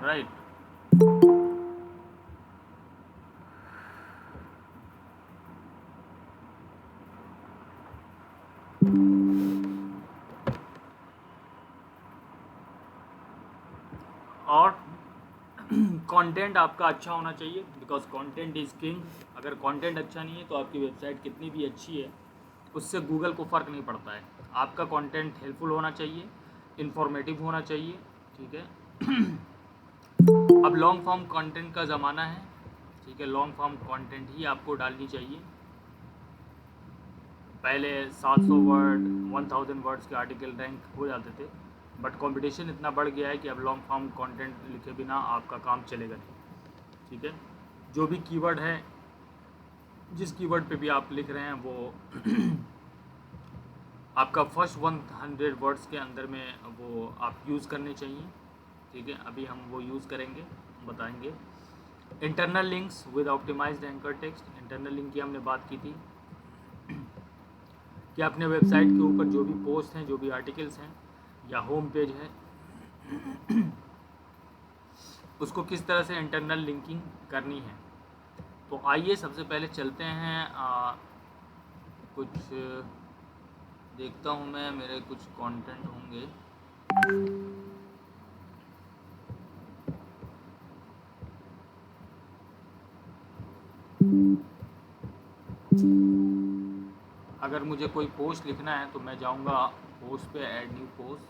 Right. और content आपका अच्छा होना चाहिए, बिकॉज कंटेंट इज़ किंग। अगर कंटेंट अच्छा नहीं है तो आपकी वेबसाइट कितनी भी अच्छी है उससे गूगल को फ़र्क नहीं पड़ता है। आपका कंटेंट हेल्पफुल होना चाहिए, इंफॉर्मेटिव होना चाहिए, ठीक है। अब लॉन्ग फॉर्म कंटेंट का ज़माना है, ठीक है। लॉन्ग फॉर्म कंटेंट ही आपको डालनी चाहिए। पहले 700 वर्ड 1000 वर्ड्स के आर्टिकल रैंक हो जाते थे, बट कंपटीशन इतना बढ़ गया है कि अब लॉन्ग फॉर्म कंटेंट लिखे बिना आपका काम चलेगा नहीं, ठीक है। जो भी कीवर्ड है, जिस कीवर्ड पे भी आप लिख रहे हैं वो आपका फर्स्ट 100 वर्ड्स के अंदर में वो आप यूज़ करने चाहिए, ठीक है। अभी हम वो यूज़ करेंगे, बताएंगे। Internal links with optimized anchor text. Internal link की हमने बात की थी कि अपने वेबसाइट के ऊपर जो भी पोस्ट हैं, जो भी आर्टिकल्स हैं या होम पेज है, उसको किस तरह से इंटरनल लिंकिंग करनी है। तो आइए सबसे पहले चलते हैं, कुछ देखता हूँ मैं, मेरे कुछ कंटेंट होंगे। अगर मुझे कोई पोस्ट लिखना है तो मैं जाऊँगा पोस्ट पे, ऐड न्यू पोस्ट।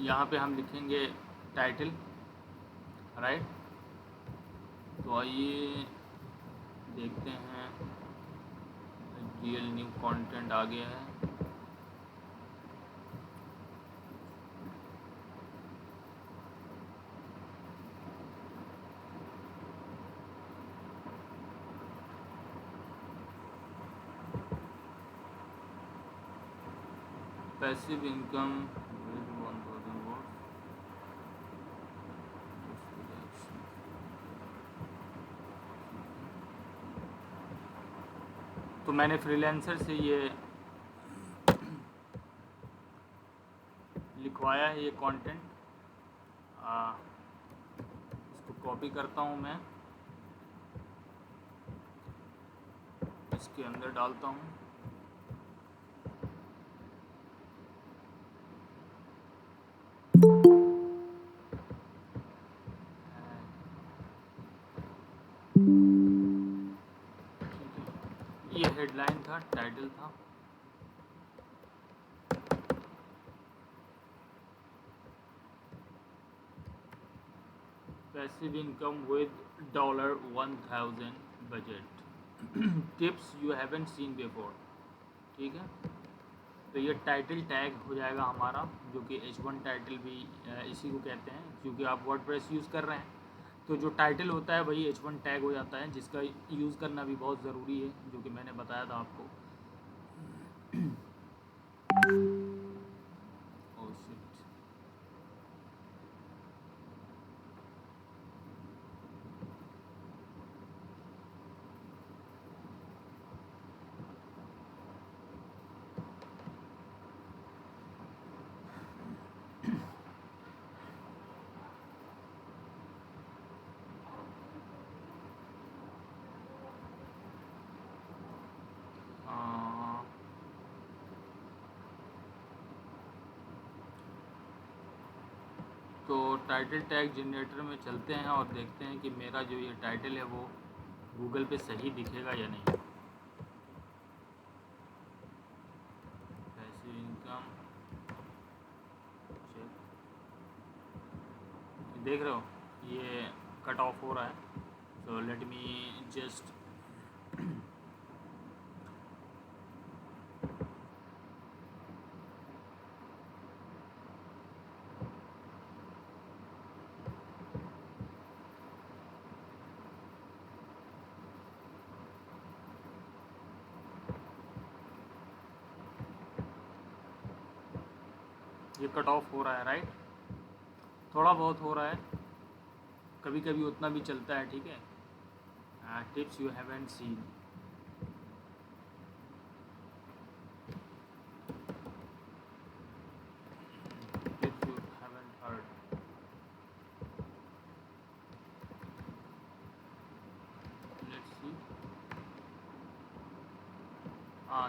यहाँ पे हम लिखेंगे टाइटल, राइट। तो आइए देखते हैं, रियल न्यू कंटेंट आ गया है। Passive income with 1000 words. तो मैंने फ्रीलांसर से ये लिखवाया है, ये कंटेंट। इसको कॉपी करता हूँ मैं, इसके अंदर डालता हूँ। ये हेडलाइन था, टाइटल था। Passive income with $1000 budget, tips you haven't seen before, ठीक है। तो ये टाइटल टैग हो जाएगा हमारा, जो कि H1 टाइटल भी इसी को कहते हैं, क्योंकि आप वर्डप्रेस यूज़ कर रहे हैं तो जो टाइटल होता है वही H1 टैग हो जाता है, जिसका यूज़ करना भी बहुत ज़रूरी है, जो कि मैंने बताया था आपको। Oh shit. तो टाइटल टैग जनरेटर में चलते हैं और देखते हैं कि मेरा जो ये टाइटल है वो गूगल पे सही दिखेगा या नहीं। पैसिव इनकम चेक, देख रहे हो ये कट ऑफ हो रहा है। सो लेट मी जस्ट, ये कट ऑफ हो रहा है, राइट। थोड़ा बहुत हो रहा है, कभी कभी उतना भी चलता है, ठीक है। टिप्स यू हैवंट सीन,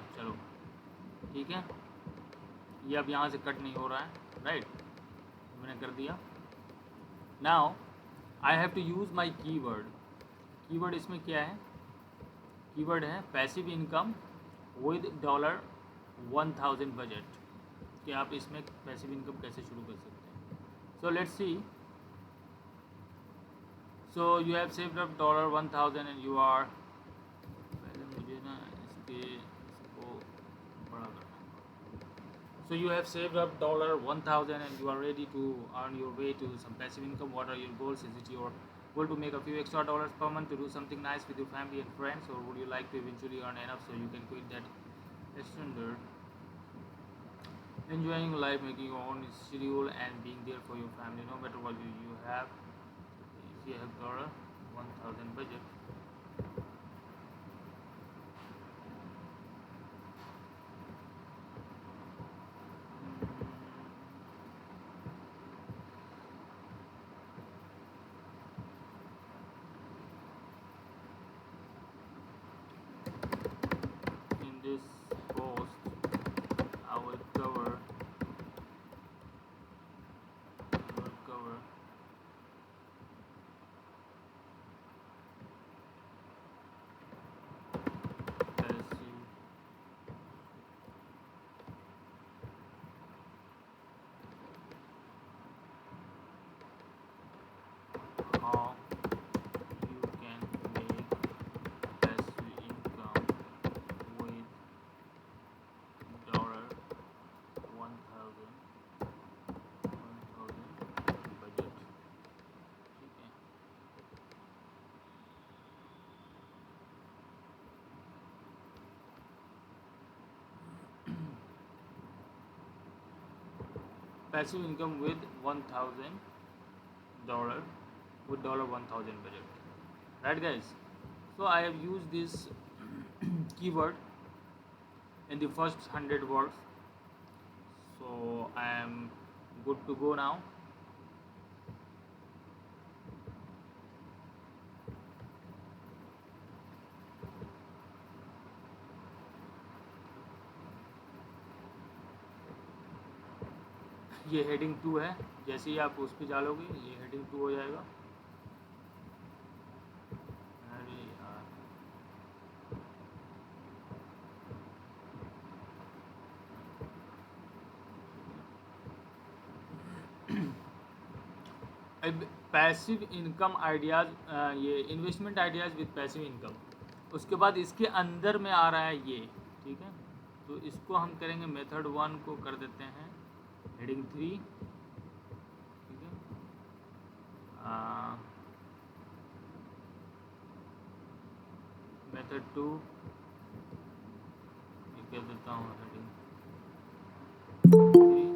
हाँ चलो ठीक है, ये अब यहाँ से कट नहीं हो रहा है, राइट, मैंने कर दिया। Now I have to use my keyword. Keyword इसमें क्या है, कीवर्ड है पैसिव इनकम विद $1000 बजट, कि आप इसमें पैसिव इनकम कैसे शुरू कर सकते हैं। So let's see, so you have saved up $1000 and you are, पहले मुझे ना इसको बड़ा करना है। So you have saved up $1000 and you are ready to earn your way to some passive income. What are your goals? Is it your goal to make a few extra dollars per month to do something nice with your family and friends, or would you like to eventually earn enough so you can quit that standard, enjoying life, making your own schedule and being there for your family no matter what you have? If you have $1,000 budget, in this post I will cover passive how you can make passive income with $1000 budget, ठीक है। Passive income with $1000 with $1000 budget, right guys? So I have used this keyword in the first 100 words, so I am good to go now. ये heading 2 है, जैसे ही आप उस पर डालोगे ये हेडिंग 2 हो जाएगा। अरे यार, अब पैसिव इनकम आइडियाज़, ये investment ideas with passive income, उसके बाद इसके अंदर में आ रहा है ये, ठीक है। तो इसको हम करेंगे मेथड 1 को कर देते हैं हेडिंग 3, ठीक है। मेथड 2 ये कह देता हूँ heading 3।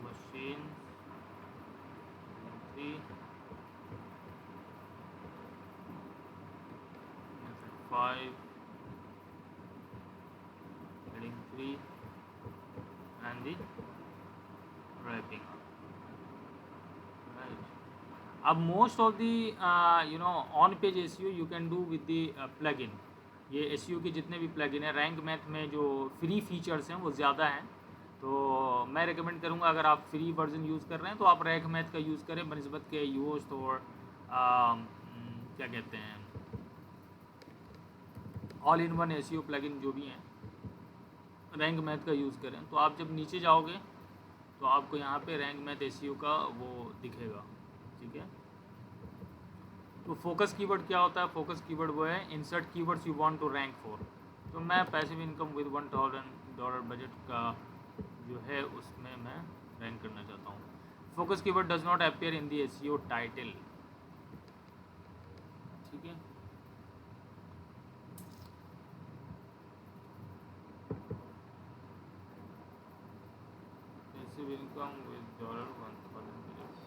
machine 3, method 5, heading 3 and the wrapping up, right? अब most of the on page SEO you can do with the plugin। ये SEO के जितने भी प्लगइन है, रैंक मैथ में जो फ्री फीचर्स हैं वो ज़्यादा हैं, तो मैं रिकमेंड करूँगा अगर आप फ्री वर्जन यूज़ कर रहे हैं तो आप रैंक मैथ का यूज़ करें बनिस्बत के यूस्ट और क्या कहते हैं all in one SEO plugin जो भी हैं, रैंक मैथ का यूज़ करें। तो आप जब नीचे जाओगे तो आपको यहाँ पे रैंक मैथ SEO का वो दिखेगा, ठीक है। तो फोकस कीवर्ड क्या होता है? फोकस कीवर्ड वो है insert keywords you want to rank for. तो मैं पैसिव इनकम विद $1000 बजट का जो है उसमें मैं रैंक करना चाहता हूँ। Focus keyword does not appear in the SEO title, ठीक है। पैसिव इनकम विद $1000 बजट,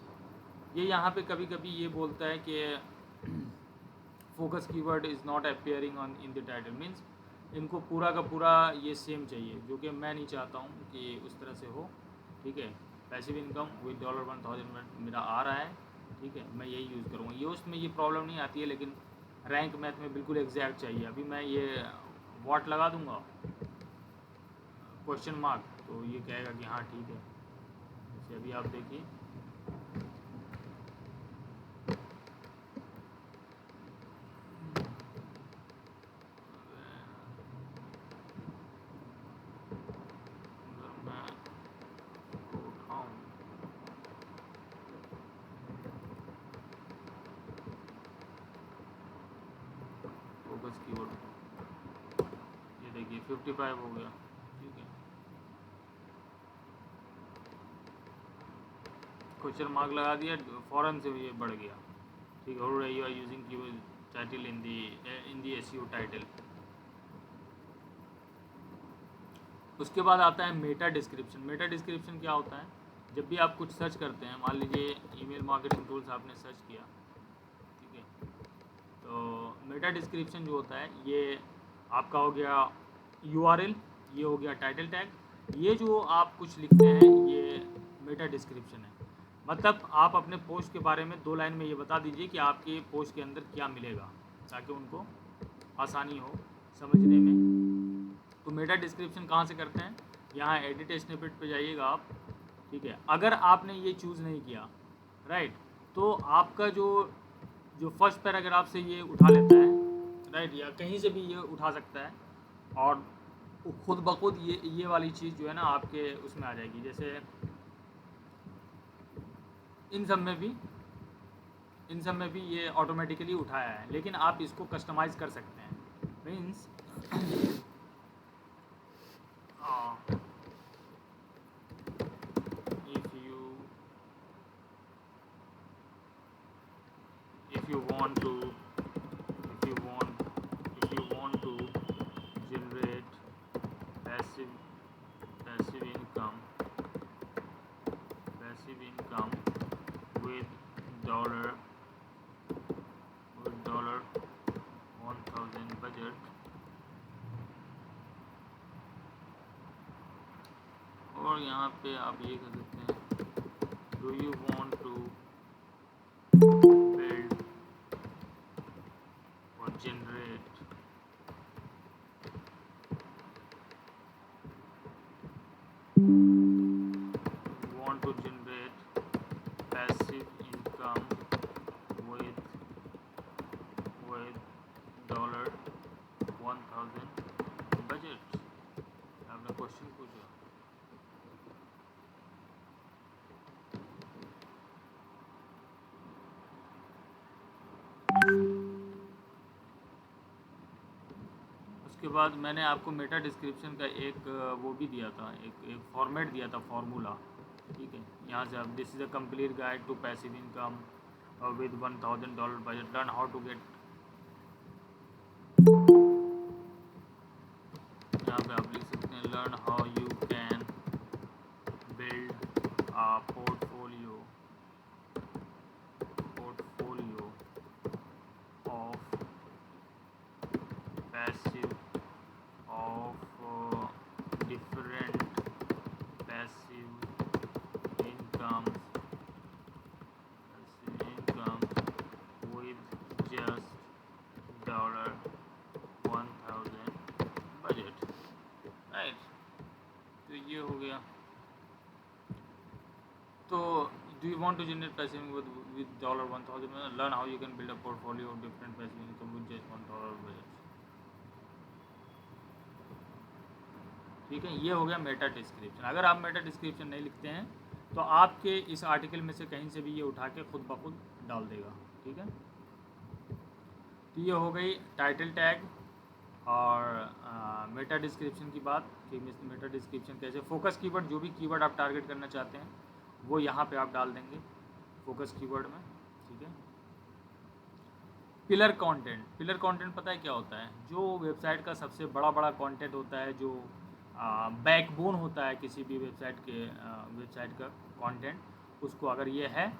ये यहाँ पे कभी कभी ये बोलता है कि focus keyword is not appearing on in the title, means इनको पूरा का पूरा ये सेम चाहिए, जो कि मैं नहीं चाहता हूँ कि उस तरह से हो। ठीक है, पैसिव इनकम विद $1000 मेरा आ रहा है। ठीक है, मैं यही यूज़ करूँगा। ये उसमें ये प्रॉब्लम नहीं आती है, लेकिन रैंक मैथ में बिल्कुल एग्जैक्ट चाहिए। अभी मैं ये व्हाट लगा दूँगा क्वेश्चन मार्क, तो ये कहेगा कि हाँ ठीक है। जैसे अभी आप देखिए, अगर मैं इसको उठाऊँ, फोकस कीवर्ड को, ये देखिए 55 हो गया। ठीक है, क्वेश्चन मार्क लगा दिया, फ़ौरन से ये बढ़ गया। ठीक है, और you are using keyword title in the SEO title. उसके बाद आता है मेटा डिस्क्रिप्शन। मेटा डिस्क्रिप्शन क्या होता है? जब भी आप कुछ सर्च करते हैं, मान लीजिए ईमेल मार्केटिंग टूल्स आपने सर्च किया, ठीक है, तो मेटा डिस्क्रिप्शन जो होता है, ये आपका हो गया यूआरएल, ये हो गया टाइटल टैग, ये जो आप कुछ लिखते हैं ये मेटा डिस्क्रिप्शन है। मतलब आप अपने पोस्ट के बारे में 2 लाइन में ये बता दीजिए कि आपके पोस्ट के अंदर क्या मिलेगा, ताकि उनको आसानी हो समझने में। तो मेटा डिस्क्रिप्शन कहाँ से करते हैं? यहाँ एडिट स्निपेट पे जाइएगा आप। ठीक है, अगर आपने ये चूज़ नहीं किया, राइट, तो आपका जो जो फर्स्ट पैराग्राफ से ये उठा लेता है, राइट, या कहीं से भी ये उठा सकता है, और खुद ब खुद ये वाली चीज़ जो है ना आपके उसमें आ जाएगी। जैसे इन सब में भी ये ऑटोमेटिकली उठाया है, लेकिन आप इसको कस्टमाइज़ कर सकते हैं। Means if you want to generate passive income with $1000 budget, और यहाँ पे आप ये कर सकते हैं, do you want to build or generate passive income with $1000 budget? आपने क्वेश्चन पूछा। उसके बाद मैंने आपको मेटा डिस्क्रिप्शन का एक वो भी दिया था, एक फॉर्मेट दिया था, फार्मूला। ठीक है, यहाँ से आप, this is a complete guide to passive income with $1000 budget, learn how to get, यहाँ पे आप लिख सकते हैं learn how you can build a portfolio of passive different passive incomes with just $1000 budget, right? तो ये हो गया। तो do you want to generate passive income with $1000? Learn how you can build a portfolio of different passive income with just $1000 budget। ठीक है, ये हो गया मेटा डिस्क्रिप्शन। अगर आप मेटा डिस्क्रिप्शन नहीं लिखते हैं तो आपके इस आर्टिकल में से कहीं से भी ये उठा के खुद ब खुद डाल देगा। ठीक है, तो ये हो गई टाइटल टैग और मेटा डिस्क्रिप्शन की बात कि मेटा डिस्क्रिप्शन कैसे, फोकस कीवर्ड, जो भी कीवर्ड आप टारगेट करना चाहते हैं वो यहाँ पे आप डाल देंगे फोकस कीवर्ड में। ठीक है, पिलर कंटेंट पता है क्या होता है? जो वेबसाइट का सबसे बड़ा कंटेंट होता है, जो बैकबोन होता है किसी भी वेबसाइट का कंटेंट, उसको अगर ये है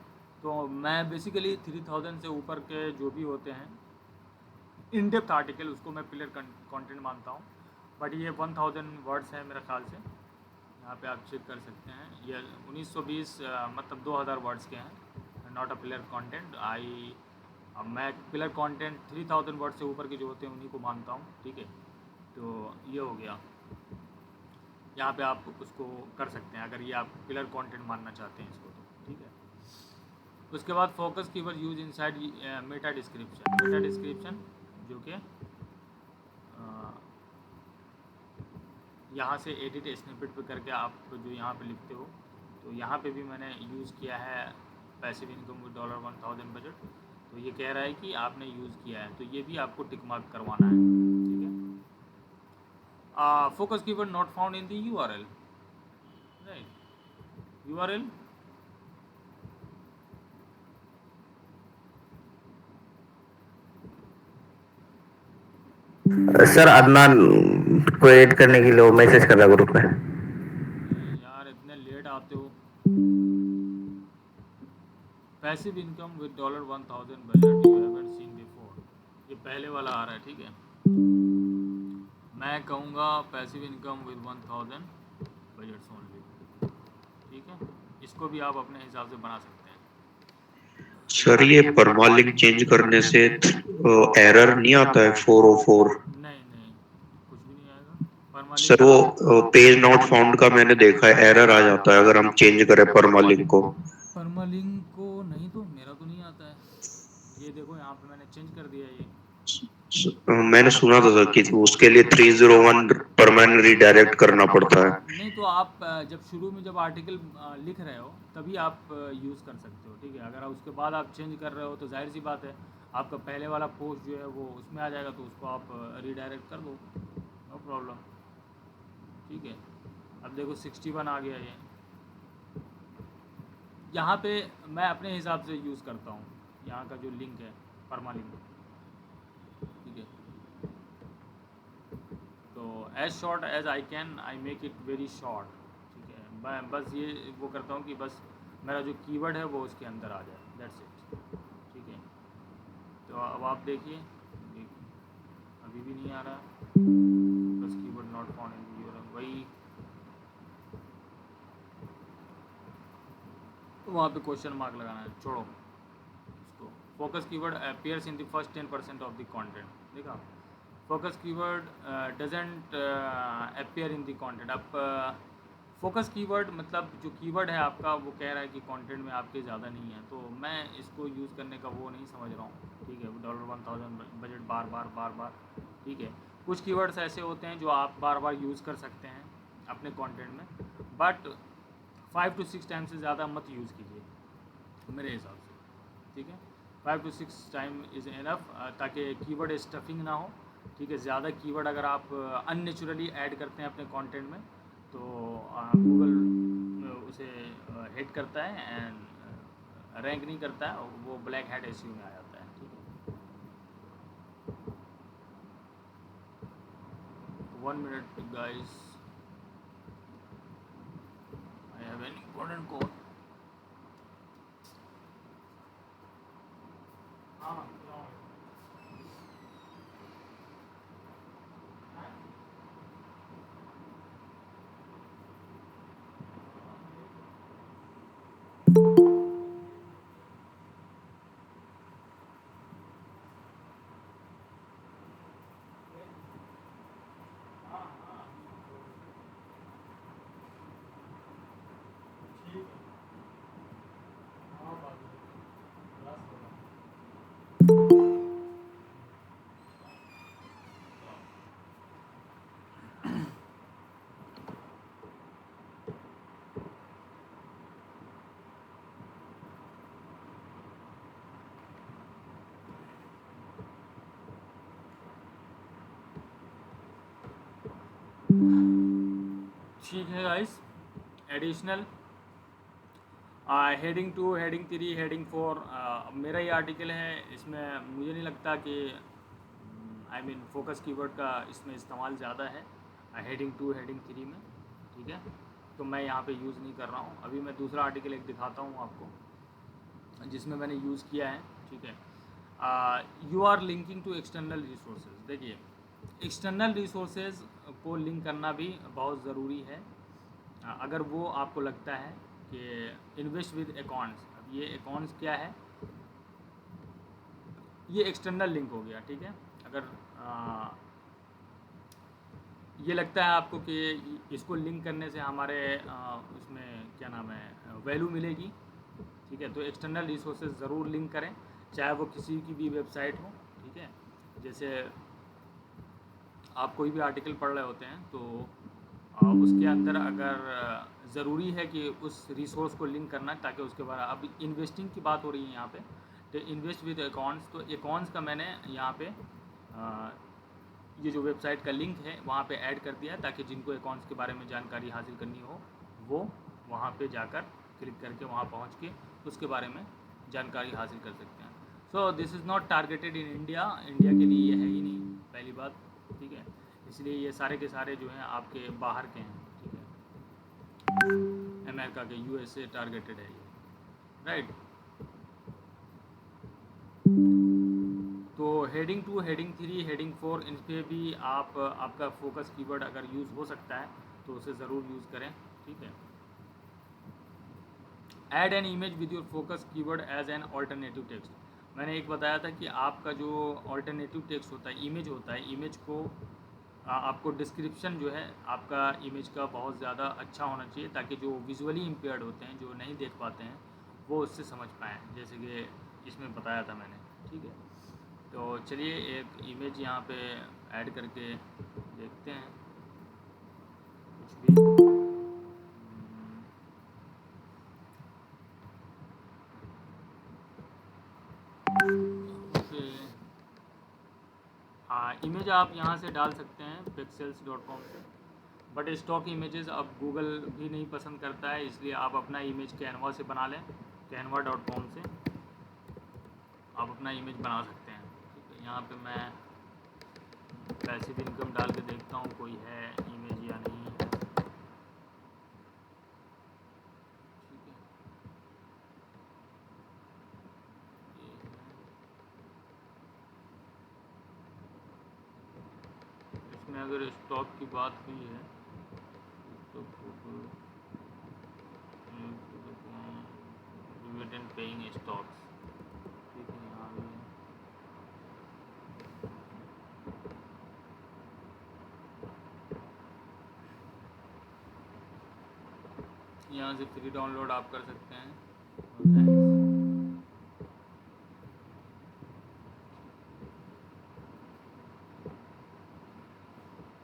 तो मैं बेसिकली 3000 से ऊपर के जो भी होते हैं इन डेप्थ आर्टिकल उसको मैं पिलर कंटेंट मानता हूँ। बट ये 1000 वर्ड्स है मेरे ख्याल से, यहाँ पे आप चेक कर सकते हैं। ये 1920 मतलब 2000 वर्ड्स के हैं, नॉट अ पिलर कंटेंट। मैं पिलर कंटेंट 3000 वर्ड से ऊपर के जो होते हैं उन्हीं को मानता हूँ, ठीक है। तो ये हो गया, यहाँ पे आप उसको कर सकते हैं अगर ये आप पिलर कंटेंट मानना चाहते हैं इसको, तो ठीक है। उसके बाद focus keyword use inside Meta description जो कि यहाँ से एडिट स्निपेट पे करके आप जो यहाँ पे लिखते हो, तो यहाँ पे भी मैंने यूज़ किया है पैसिव इनकम विद $1000 बजट। तो ये कह रहा है कि आपने यूज़ किया है, तो ये भी आपको टिक मार्क करवाना है, ठीक है। Focus keyword not found in the URL, right. URL sir Adnan को ऐड करने के लिए मैसेज कर रहा ग्रुप में। यार इतने लेट आते हो। Passive income with $1000 budget you haven't seen before, ये पहले वाला आ रहा है, ठीक है। मैं कहूँगा passive income with 1000 budgets only, ठीक है। इसको भी आप अपने हिसाब से बना सकते हैं। सर ये परमालिंक चेंज करने से एरर नहीं आता है 404? नहीं नहीं, कुछ भी नहीं आएगा परमालिंक सर का। वो पेज नॉट फाउंड का मैंने देखा है, एरर आ जाता है अगर हम चेंज करें परमालिंक को। परमालिंक को नहीं, तो मेरा तो नहीं आता है। ये देखो यहाँ पे मैंने चेंज कर दिया ये। मैंने सुना था सर कि उसके लिए 301 परमानेंट रीडायरेक्ट करना पड़ता है। नहीं तो आप जब शुरू में जब आर्टिकल लिख रहे हो तभी आप यूज़ कर सकते हो, ठीक है। अगर उसके बाद आप चेंज कर रहे हो तो जाहिर सी बात है आपका पहले वाला पोस्ट जो है वो उसमें आ जाएगा, तो उसको आप रीडायरेक्ट कर दो, नो प्रॉब्लम, ठीक है। अब देखो 61 आ गया ये। यहाँ पे मैं अपने हिसाब से यूज़ करता हूँ यहाँ का जो लिंक है परमालिंक, ठीक है। तो as short as I can I make it very short, ठीक है। मैं बस ये वो करता हूँ कि बस मेरा जो कीवर्ड है वो उसके अंदर आ जाए, दैट्स इट, ठीक है। तो अब आप देखिए अभी भी नहीं आ रहा, बस keyword not found in your, वही वहाँ पे क्वेश्चन मार्क लगाना है, छोड़ो उसको। Focus keyword appears in the first 10% of the content, देखा। Focus keyword doesn't appear in the content. अब फोकस कीवर्ड मतलब जो कीवर्ड है आपका वो कह रहा है कि कंटेंट में आपके ज़्यादा नहीं है, तो मैं इसको यूज़ करने का वो नहीं समझ रहा हूँ, ठीक है। $1000 बजट बार बार, ठीक है। कुछ कीवर्ड्स ऐसे होते हैं जो आप बार बार यूज़ कर सकते हैं अपने कंटेंट में, बट 5 to 6 टाइम से ज़्यादा मत यूज़ कीजिए मेरे हिसाब से, ठीक है। 5 to 6 टाइम इज़ इनफ, ताकि कीवर्ड स्टफिंग ना हो, ठीक है। ज़्यादा कीवर्ड अगर आप अननेचुरली ऐड करते हैं अपने कंटेंट में तो गूगल उसे हिट करता है एंड रैंक नहीं करता है, वो ब्लैक हैट एसईओ में आ जाता है, ठीक है। 1 minute guys, I have an important call. हाँ ठीक है guys. Additional heading 2, heading 3, heading 4 मेरा ये आर्टिकल है, इसमें मुझे नहीं लगता कि आई मीन फोकस कीवर्ड का इसमें इस्तेमाल ज़्यादा है हेडिंग 2, हेडिंग 3 में, ठीक है। तो मैं यहाँ पे यूज़ नहीं कर रहा हूँ। अभी मैं दूसरा आर्टिकल एक दिखाता हूँ आपको, जिसमें मैंने यूज़ किया है, ठीक है। You are linking to external resources. देखिए, एक्सटर्नल रिसोर्सेज को लिंक करना भी बहुत ज़रूरी है। अगर वो आपको लगता है कि इन्वेस्ट विद अकाउंट्स, अब ये अकाउंट्स क्या है, ये एक्सटर्नल लिंक हो गया, ठीक है। अगर ये लगता है आपको कि इसको लिंक करने से हमारे उसमें क्या नाम है, वैल्यू मिलेगी, ठीक है, तो एक्सटर्नल रिसोर्सेज ज़रूर लिंक करें, चाहे वो किसी की भी वेबसाइट हो, ठीक है। जैसे आप कोई भी आर्टिकल पढ़ रहे होते हैं तो उसके अंदर अगर ज़रूरी है कि उस रिसोर्स को लिंक करना, ताकि उसके बाद अब इन्वेस्टिंग की बात हो रही है यहाँ पे, तो इन्वेस्ट विद अकाउंट्स, तो अकाउंट्स का मैंने यहाँ पे ये जो वेबसाइट का लिंक है वहाँ पे ऐड कर दिया है, ताकि जिनको अकाउंट्स के बारे में जानकारी हासिल करनी हो वो वहाँ पे जाकर क्लिक करके वहाँ पहुँच के उसके बारे में जानकारी हासिल कर सकते हैं। So this is not targeted in India, India के लिए ये है ही नहीं, पहली बात, ठीक है। इसलिए ये सारे के सारे जो हैं आपके बाहर के हैं, ठीक है, अमेरिका के, यूएसए टारगेटेड है ये, राइट। तो हेडिंग 2, हेडिंग 3, हेडिंग 4, इन पर भी आप आपका फोकस कीवर्ड अगर यूज़ हो सकता है तो उसे ज़रूर यूज़ करें, ठीक है। Add an image with your focus keyword as an alternative text. मैंने एक बताया था कि आपका जो ऑल्टरनेटिव टेक्स्ट होता है, इमेज होता है, इमेज को आपको डिस्क्रिप्शन जो है आपका इमेज का बहुत ज़्यादा अच्छा होना चाहिए, ताकि जो विजुअली इम्पेयर्ड होते हैं, जो नहीं देख पाते हैं, वो उससे समझ पाएँ, जैसे कि इसमें बताया था मैंने, ठीक है। तो चलिए एक इमेज यहाँ पे ऐड करके देखते हैं कुछ भी। ओके, हाँ, इमेज आप यहाँ से डाल सकते हैं pexels.com से, बट स्टॉक इमेजेस अब गूगल भी नहीं पसंद करता है, इसलिए आप अपना इमेज कैनवा से बना लें, canva.com से आप अपना इमेज बना सकते हैं, ठीक है। यहाँ पे मैं पैसिव इनकम डाल के देखता हूँ कोई है इमेज या नहीं, ठीक है। ये है, इसमें अगर स्टॉक की बात हुई है तो डिविडेंड पेइंग स्टॉक्स, ठीक है, यहाँ भी है। यहाँ से फ्री डाउनलोड आप कर सकते हैं। थैंक्स।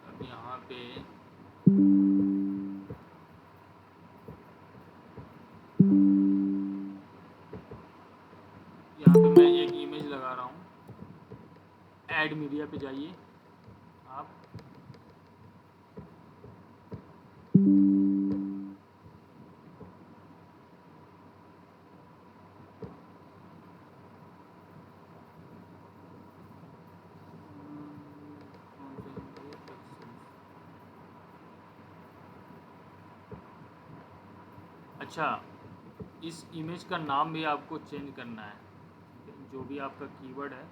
अब यहाँ पे मैं एक इमेज लगा रहा हूँ, ऐड मीडिया पे जाइए आप, अच्छा, इस इमेज का नाम भी आपको चेंज करना है, ठीक है? जो भी आपका कीवर्ड है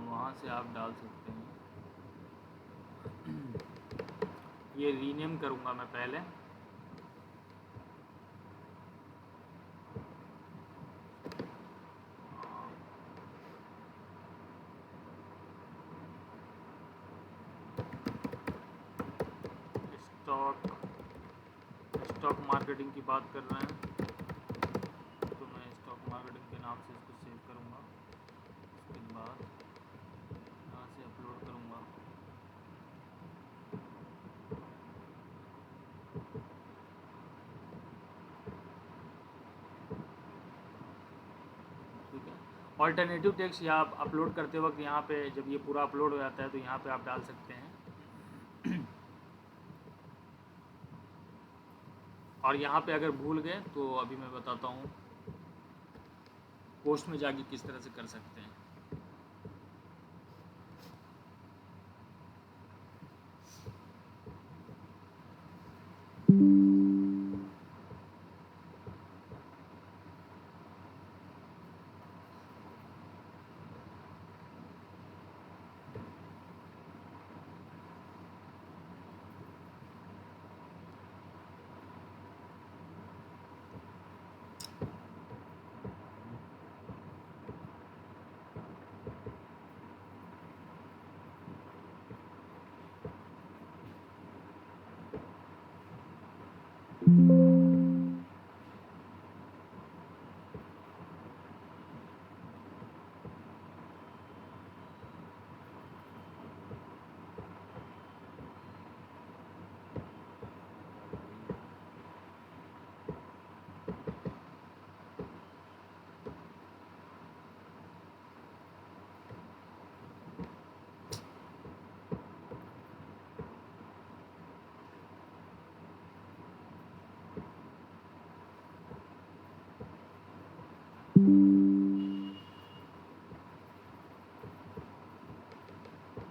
वहाँ से आप डाल सकते हैं। ये रीनेम करूँगा मैं पहले, स्टॉक स्टॉक मार्केटिंग की बात कर रहे हैं, तो मैं स्टॉक मार्केटिंग के नाम से इसको सेव करूँगा, उसके बाद यहाँ से अपलोड करूँगा। ठीक है, ऑल्टरनेटिव टेक्स्ट या आप अपलोड करते वक्त यहाँ पे जब ये पूरा अपलोड हो जाता है तो यहाँ पे आप डाल सकते हैं। और यहाँ पे अगर भूल गए तो अभी मैं बताता हूँ पोस्ट में जाके किस तरह से कर सकते हैं।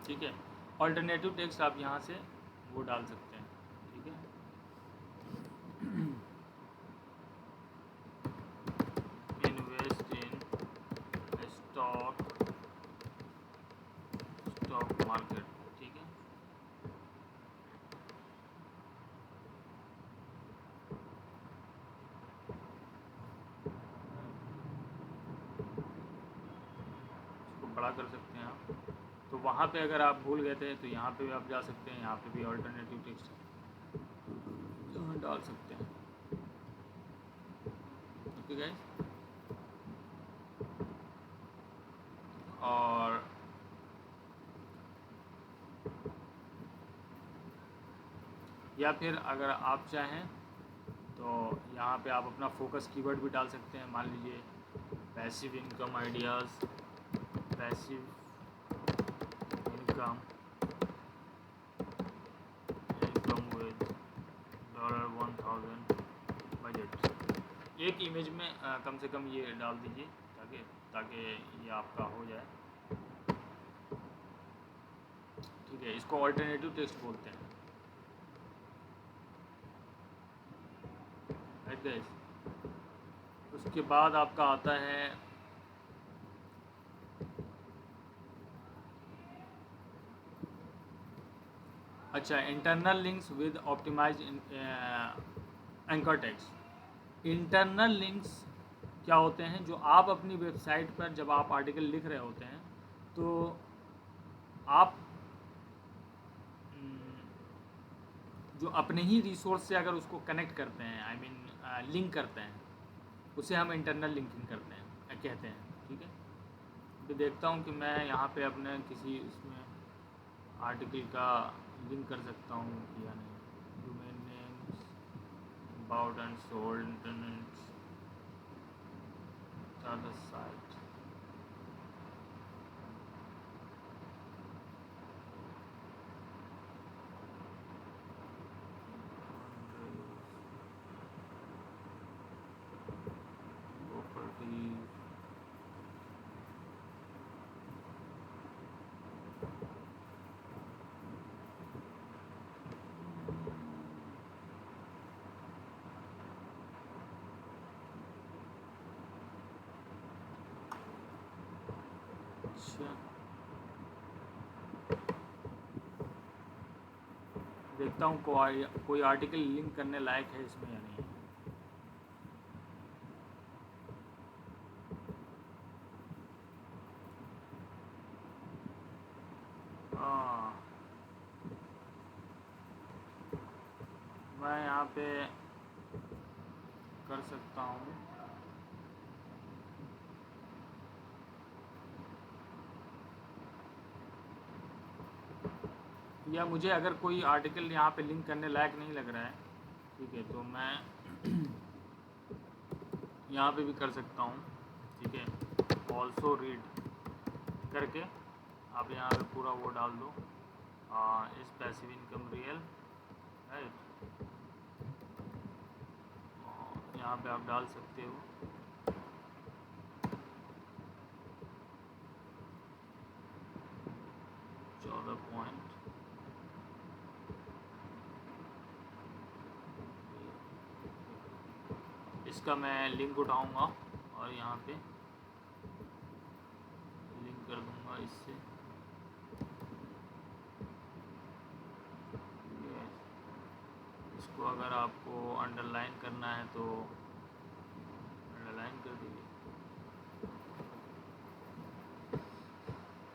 ठीक है। ऑल्टरनेटिव टेक्स्ट आप यहाँ से वो डाल सकते हैं, ठीक है। इन्वेस्ट इन स्टॉक मार्केट, ठीक है। इसको बड़ा कर सकते हैं आप। तो वहाँ पे अगर आप भूल गए थे तो यहाँ पे भी आप जा सकते हैं, यहाँ पे भी ऑल्टरनेटिव टेक्स्ट यहाँ डाल सकते हैं, ओके गाइस। और या फिर अगर आप चाहें तो यहाँ पे आप अपना फोकस कीवर्ड भी डाल सकते हैं। मान लीजिए passive income ideas, passive income with $1000 budget. एक इमेज में कम से कम ये डाल दीजिए ताकि ये आपका हो जाए, ठीक है। इसको ऑल्टरनेटिव टेक्स्ट बोलते हैं, राइट गाइस। उसके बाद आपका आता है अच्छा internal links with optimize anchor text. Internal links क्या होते हैं? जो आप अपनी वेबसाइट पर जब आप आर्टिकल लिख रहे होते हैं तो आप जो अपने ही रिसोर्स से अगर उसको कनेक्ट करते हैं, आई मीन लिंक करते हैं, उसे हम इंटरनल लिंकिंग करते हैं, कहते हैं, ठीक है। तो देखता हूँ कि मैं यहाँ पे अपने किसी इसमें आर्टिकल का लिंक कर सकता हूँ या नहीं। Domain names, about and sold, internet the site, properties, अच्छा देखता हूँ कोई आर्टिकल लिंक करने लायक है इसमें या नहीं। हाँ, मैं यहाँ पे कर सकता हूँ, या मुझे अगर कोई आर्टिकल यहाँ पे लिंक करने लायक नहीं लग रहा है, ठीक है, तो मैं यहाँ पे भी कर सकता हूँ, ठीक है। ऑल्सो रीड करके आप यहाँ पे पूरा वो डाल दो, इस पैसिव इनकम रियल, राइट। यहाँ पे आप डाल सकते हो 14 पॉइंट, इसका मैं लिंक उठाऊंगा और यहाँ पे लिंक कर दूंगा इससे। इसको अगर आपको अंडरलाइन करना है तो अंडरलाइन कर दीजिए।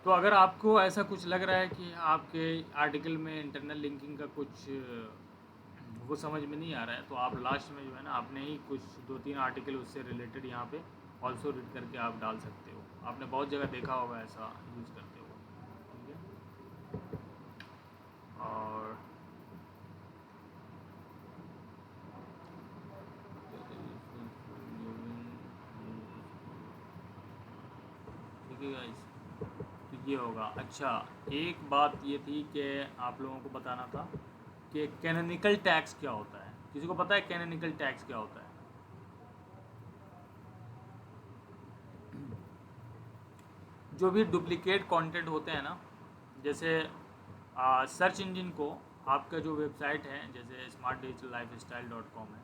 तो अगर आपको ऐसा कुछ लग रहा है कि आपके आर्टिकल में इंटरनल लिंकिंग का कुछ वो समझ में नहीं आ रहा है, तो आप लास्ट में जो है ना अपने ही कुछ 2-3 आर्टिकल उससे रिलेटेड यहाँ पे ऑल्सो रीड करके आप डाल सकते हो। आपने बहुत जगह देखा होगा ऐसा यूज़ करते हो, ठीक है। और ठीक है गाइस, तो ये होगा। अच्छा, एक बात ये थी कि आप लोगों को बताना था कि कैनोनिकल टैग्स क्या होता है। किसी को पता है कैनोनिकल टैग्स क्या होता है? जो भी डुप्लीकेट कंटेंट होते हैं ना, जैसे सर्च इंजन को आपका जो वेबसाइट है जैसे smartdigitallifestyle.com है,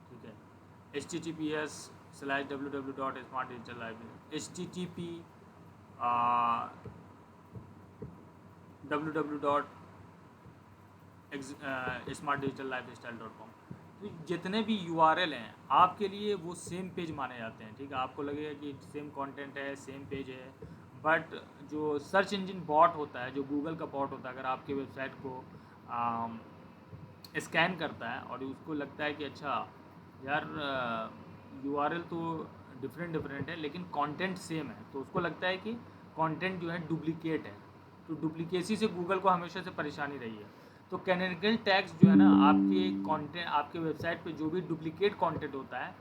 ठीक है, https://www.smartdigitallife http www.smartdigitallifestyle.com। तो जितने भी URL हैं आपके लिए वो सेम पेज माने जाते हैं, ठीक है। आपको लगेगा कि सेम कंटेंट है, सेम पेज है, बट जो सर्च इंजन बॉट होता है, जो गूगल का बॉट होता है, अगर आपके वेबसाइट को स्कैन करता है और उसको लगता है कि अच्छा यार URL तो डिफरेंट है लेकिन कंटेंट सेम है, तो उसको लगता है कि कंटेंट जो है डुप्लीकेट है। तो डुप्लीकेसी से गूगल को हमेशा से परेशानी रही है। तो कैनोनिकल टैग्स जो है ना, आपके कंटेंट, आपके वेबसाइट पे जो भी डुप्लीकेट कंटेंट होता है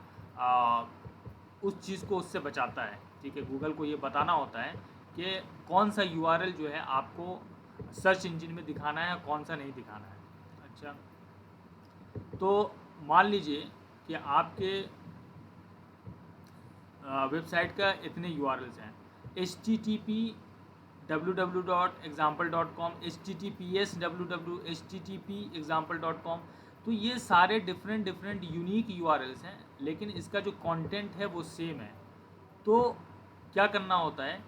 उस चीज़ को उससे बचाता है, ठीक है। गूगल को ये बताना होता है कि कौन सा URL जो है आपको सर्च इंजन में दिखाना है, कौन सा नहीं दिखाना है। अच्छा, तो मान लीजिए कि आपके वेबसाइट का इतने URLs हैं, http www.example.com, https http example.com। तो ये सारे डिफरेंट यूनिक URLs हैं, लेकिन इसका जो कंटेंट है वो सेम है। तो क्या करना होता है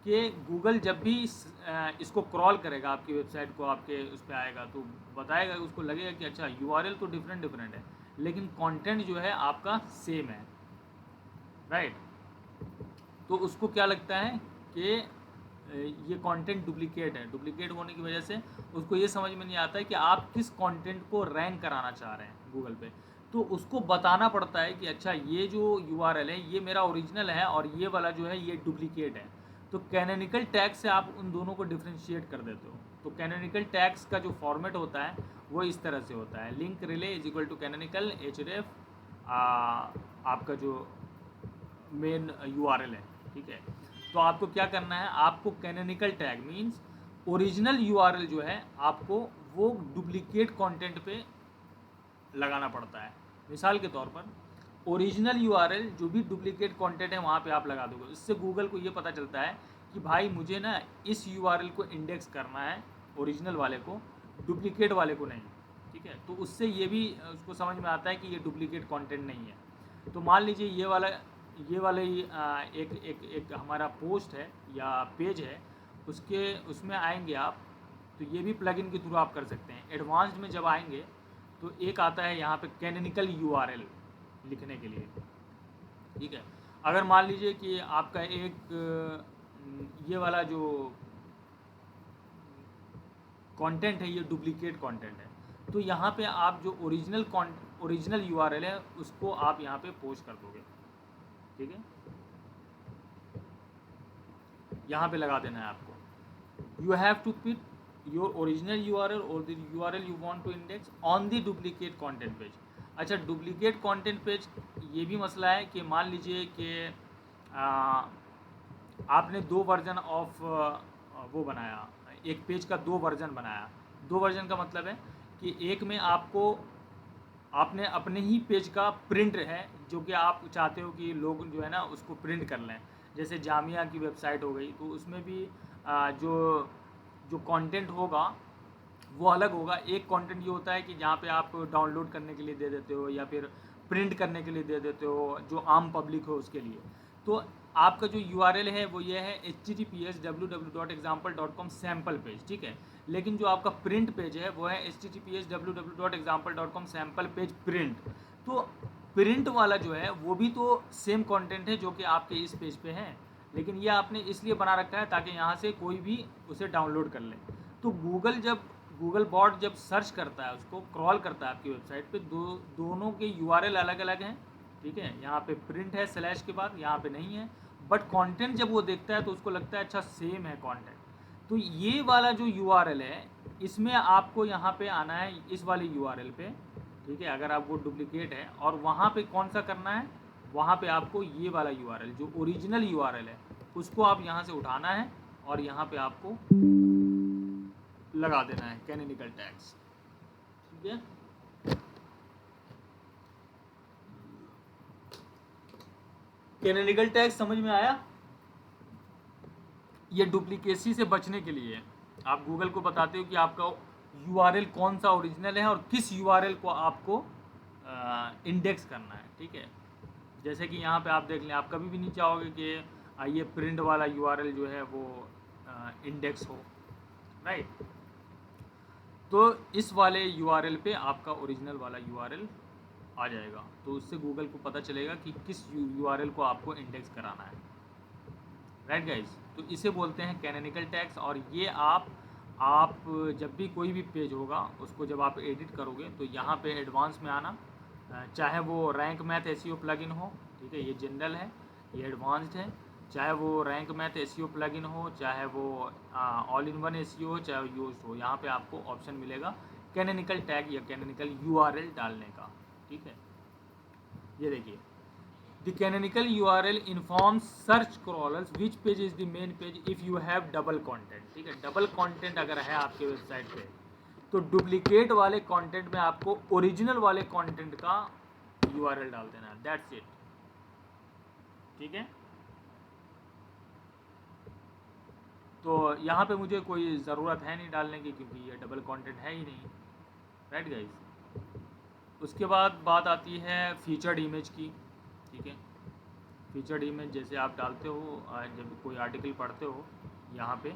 कि गूगल जब भी इसको क्रॉल करेगा, आपकी वेबसाइट को आपके उस पर आएगा तो बताएगा, उसको लगेगा कि अच्छा URL तो डिफरेंट है लेकिन कंटेंट जो है आपका सेम है, राइट। तो उसको क्या लगता है कि ये कंटेंट डुप्लीकेट है। डुप्लीकेट होने की वजह से उसको ये समझ में नहीं आता है कि आप किस कंटेंट को रैंक कराना चाह रहे हैं गूगल पे। तो उसको बताना पड़ता है कि अच्छा ये जो URL है ये मेरा ओरिजिनल है और ये वाला जो है ये डुप्लीकेट है। तो कैनोनिकल टैग्स से आप उन दोनों को डिफ्रेंशिएट कर देते हो। तो कैनोनिकल टैग्स का जो फॉर्मेट होता है वो इस तरह से होता है, link rel is equal to canonical href आपका जो मेन URL है, ठीक है। तो आपको क्या करना है, आपको canonical tag means original URL जो है आपको वो डुप्लीकेट कंटेंट पे लगाना पड़ता है। मिसाल के तौर पर ओरिजिनल URL जो भी डुप्लीकेट कंटेंट है वहाँ पे आप लगा दोगे। इससे गूगल को ये पता चलता है कि भाई मुझे ना इस URL को इंडेक्स करना है, ओरिजिनल वाले को, डुप्लीकेट वाले को नहीं, ठीक है। तो उससे ये भी उसको समझ में आता है कि ये डुप्लीकेट कंटेंट नहीं है। तो मान लीजिए ये वाले एक एक एक हमारा पोस्ट है या पेज है, उसमें आएंगे आप, तो ये भी प्लगइन के थ्रू आप कर सकते हैं। एडवांस्ड में जब आएंगे तो एक आता है यहाँ पे कैनोनिकल URL लिखने के लिए, ठीक है। अगर मान लीजिए कि आपका ये वाला जो कंटेंट है ये डुप्लीकेट कंटेंट है, तो यहाँ पे आप जो ओरिजिनल URL है उसको आप यहाँ पे पोस्ट कर दोगे, ठीक है। यहाँ पे लगा देना है आपको, you have to pit your original URL और the URL you want to index on the duplicate content page. अच्छा, डुप्लीकेट कंटेंट पेज ये भी मसला है कि मान लीजिए कि आपने 2 वर्जन ऑफ वो बनाया, एक पेज का 2 वर्जन बनाया। 2 वर्जन का मतलब है कि एक में आपने अपने ही पेज का प्रिंट है जो कि आप चाहते हो कि लोग जो है ना उसको प्रिंट कर लें। जैसे जामिया की वेबसाइट हो गई, तो उसमें भी जो कंटेंट होगा वो अलग होगा। एक कंटेंट ये होता है कि जहाँ पे आप डाउनलोड करने के लिए दे देते हो या फिर प्रिंट करने के लिए दे देते हो, जो आम पब्लिक हो उसके लिए। तो आपका जो URL है वो ये है https www.example.com सैम्पल पेज, ठीक है। लेकिन जो आपका प्रिंट पेज है वो है https www.example.com sample page print. तो प्रिंट वाला जो है वो भी तो सेम कंटेंट है जो कि आपके इस पेज पे है, लेकिन ये आपने इसलिए बना रखा है ताकि यहाँ से कोई भी उसे डाउनलोड कर ले। तो गूगल बॉट जब सर्च करता है, उसको क्रॉल करता है आपकी वेबसाइट पे, दोनों के URL अलग अलग हैं, ठीक है। यहाँ पे प्रिंट है स्लैश के बाद, यहाँ पे नहीं है, बट कंटेंट जब वो देखता है तो उसको लगता है अच्छा सेम है कंटेंट। तो ये वाला जो URL है इसमें आपको यहाँ पे आना है, इस वाले URL पे, ठीक है। अगर आप वो डुप्लीकेट है और वहाँ पे कौन सा करना है, वहाँ पे आपको ये वाला URL जो ओरिजिनल URL है उसको आप यहाँ से उठाना है और यहाँ पे आपको लगा देना है कैनोनिकल टैग्स, ठीक है। कैनोनिकल टैग समझ में आया? ये डुप्लीकेसी से बचने के लिए, आप गूगल को बताते हो कि आपका यूआरएल कौन सा ओरिजिनल है और किस यूआरएल को आपको इंडेक्स करना है, ठीक है। जैसे कि यहाँ पे आप देख लें, आप कभी भी नहीं चाहोगे कि ये प्रिंट वाला यूआरएल जो है वो इंडेक्स हो, राइट। तो इस वाले यूआरएल पे आपका ओरिजिनल वाला यूआरएल आ जाएगा, तो उससे गूगल को पता चलेगा कि किस यूआरएल को आपको इंडेक्स कराना है, राइट गाइस। तो इसे बोलते हैं कैनोनिकल टैग्स। और ये आप जब भी कोई भी पेज होगा उसको जब आप एडिट करोगे तो यहाँ पे एडवांस में आना, चाहे वो रैंक मैथ एसईओ प्लगइन हो, ठीक है, ये जनरल है, ये एडवांस्ड है। चाहे वो रैंक मैथ एसईओ प्लगइन हो, चाहे वो ऑल इन वन एसईओ हो, चाहे यूज हो, यहाँ पे आपको ऑप्शन मिलेगा कैनोनिकल टैग या कैनोनिकल यूआरएल डालने का, ठीक है। ये देखिए, the canonical URL informs search crawlers which page is the main page if you have double content, ठीक है। डबल कंटेंट अगर है आपके वेबसाइट पे तो डुप्लीकेट वाले कंटेंट में आपको ओरिजिनल वाले कंटेंट का यूआरएल डाल देना है, दैट्स इट, ठीक है। तो यहाँ पे मुझे कोई ज़रूरत है नहीं डालने की क्योंकि ये डबल कंटेंट है ही नहीं, राइट गाइस। उसके बाद बात आती है फीचर्ड इमेज की, ठीक है। फीचर्ड इमेज जैसे आप डालते हो जब कोई आर्टिकल पढ़ते हो यहाँ पे,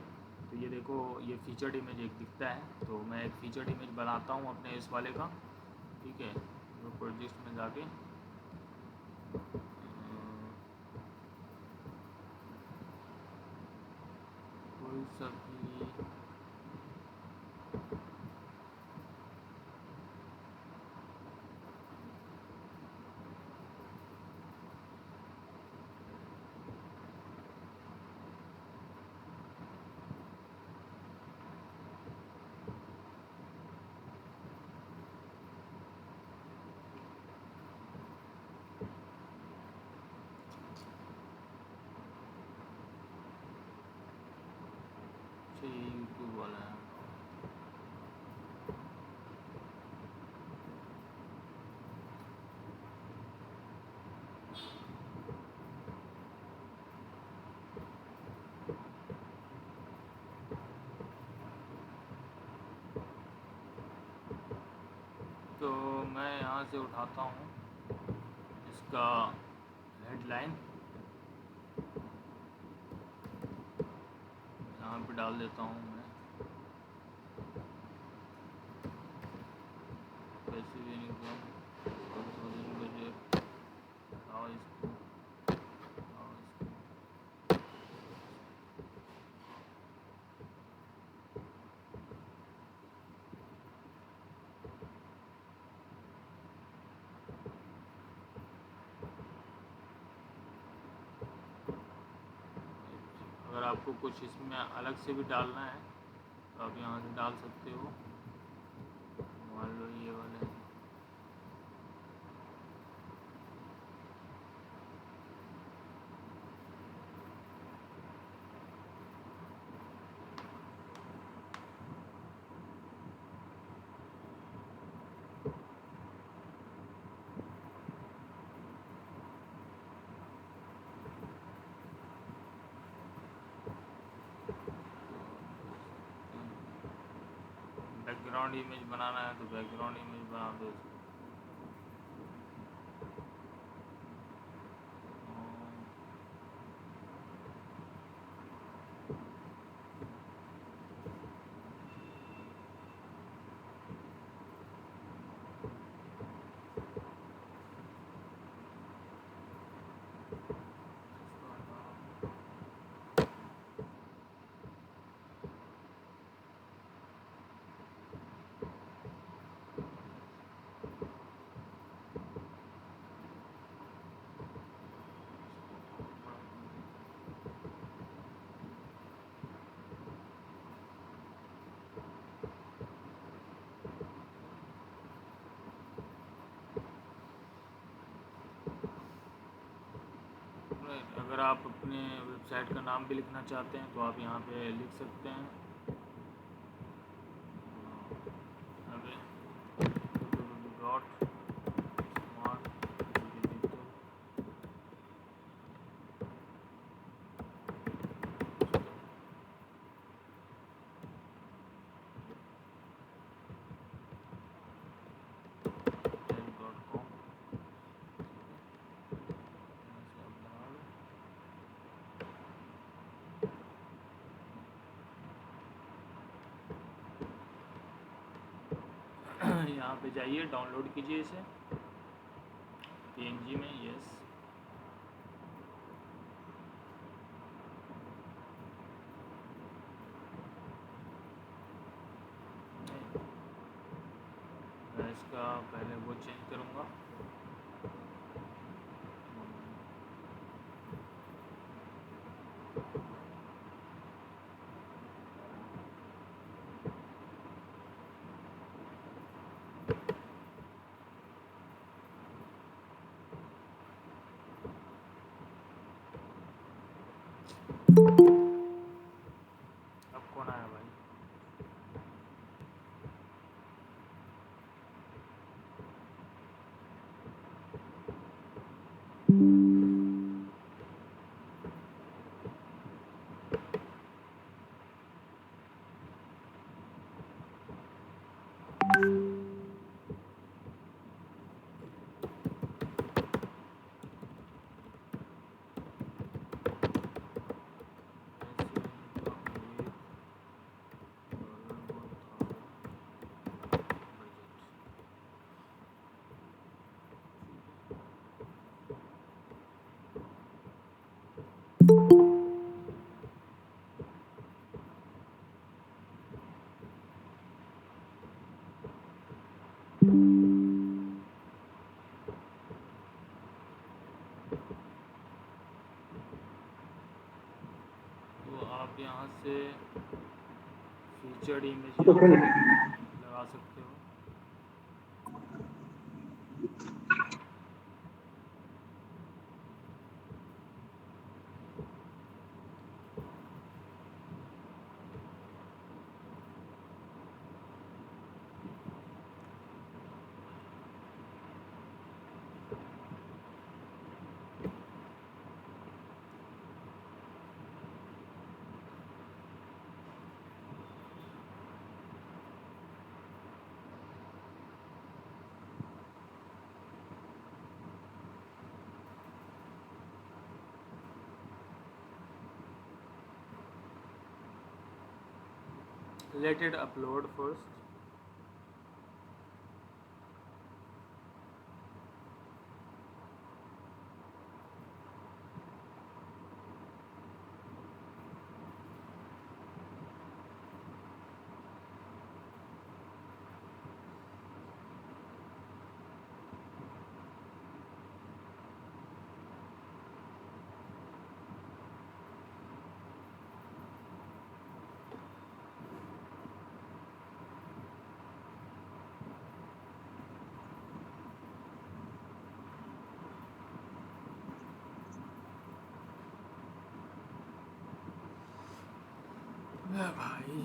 तो ये देखो ये फीचर्ड इमेज एक दिखता है। तो मैं एक फीचर्ड इमेज बनाता हूँ अपने इस वाले का, ठीक है। तो प्रोजेक्ट में जाके कोई सा भी यूट्यूब वाला है। तो मैं यहाँ से उठाता हूँ इसका हेडलाइन, यहाँ पे डाल देता हूँ मैं, पैसिव इनकम बजे इसको अगर आपको कुछ इसमें अलग से भी डालना है तो आप यहाँ से डाल सकते हो। मान लो ये वाले बैकग्राउंड इमेज बनाना है तो बैकग्राउंड इमेज बना दो इसको। अगर आप अपने वेबसाइट का नाम भी लिखना चाहते हैं तो आप यहाँ पे लिख सकते हैं। डॉट स्मार्ट डिजिटल यहाँ पे जाइए, डाउनलोड कीजिए इसे PNG में। यस, मैं इसका पहले वो चेंज करूँगा। अब कौन आया भाई? तो आप यहाँ से फीचर्ड इमेज लगा सकते हो। Let it upload first. भाई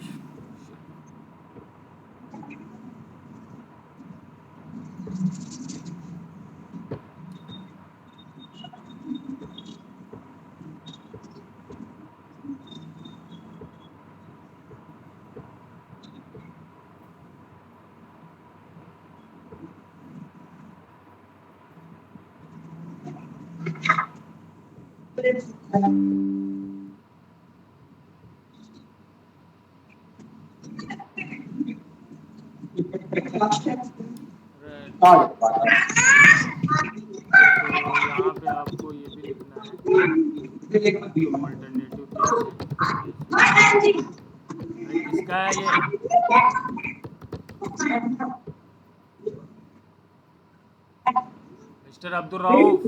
तो यहाँ पे आपको ये भी लिखना है ऑल्टरनेटिव कैसे। अरे किसका है ये? Mister Abdul Rauf.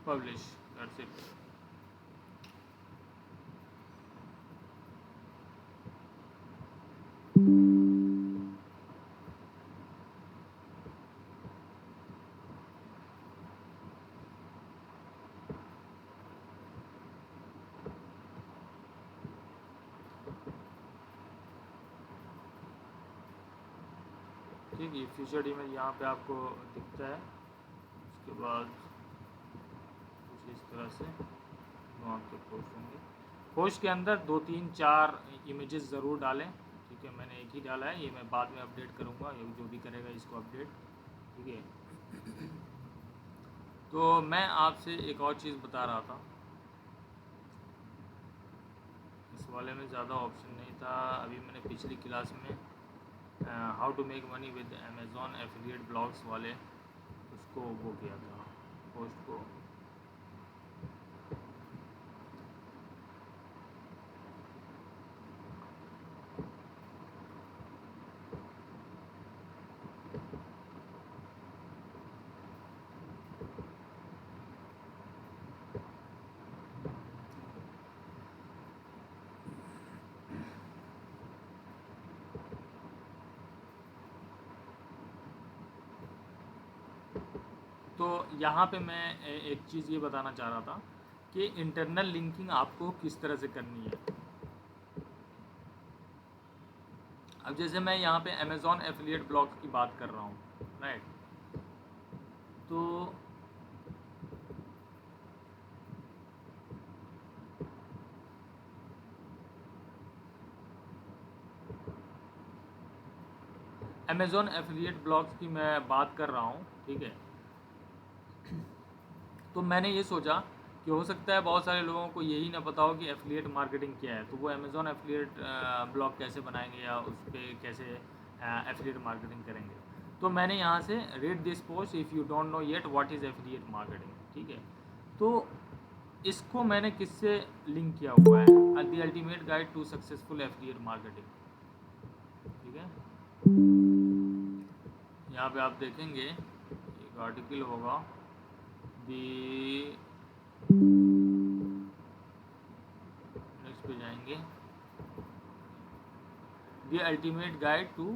Publish, that's it. ठीक है, फीचर्ड इमेज यहाँ पे आपको दिखता है। उसके बाद कुछ इस तरह से आपके पोस्ट होंगे। पोस्ट के अंदर 2 3 4 इमेजेस ज़रूर डालें, ठीक है। मैंने एक ही डाला है, ये मैं बाद में अपडेट करूँगा, ये जो भी करेगा इसको अपडेट, ठीक है। तो मैं आपसे एक और चीज़ बता रहा था, इस वाले में ज़्यादा ऑप्शन नहीं था। अभी मैंने पिछली क्लास में how to make money with Amazon affiliate blogs वाले उसको वो किया था, पोस्ट को। तो यहाँ पे मैं एक चीज़ ये बताना चाह रहा था कि इंटरनल लिंकिंग आपको किस तरह से करनी है। अब जैसे मैं यहाँ पे अमेज़ॉन एफिलिएट ब्लॉग्स की बात कर रहा हूँ, राइट। तो अमेज़ॉन एफिलिएट ब्लॉग्स की मैं बात कर रहा हूँ, ठीक है। तो मैंने ये सोचा कि हो सकता है बहुत सारे लोगों को यही ना पता हो कि एफिलिएट मार्केटिंग क्या है, तो वो अमेज़ॉन एफिलिएट ब्लॉग कैसे बनाएंगे या उस पर कैसे एफिलिएट मार्केटिंग करेंगे। तो मैंने यहाँ से read this post if you don't know yet what is affiliate marketing, ठीक है। तो इसको मैंने किससे लिंक किया हुआ है, the ultimate guide to successful affiliate marketing, ठीक है। यहाँ पे आप देखेंगे एक आर्टिकल होगा, नेक्स्ट पे जाएंगे, the ultimate guide to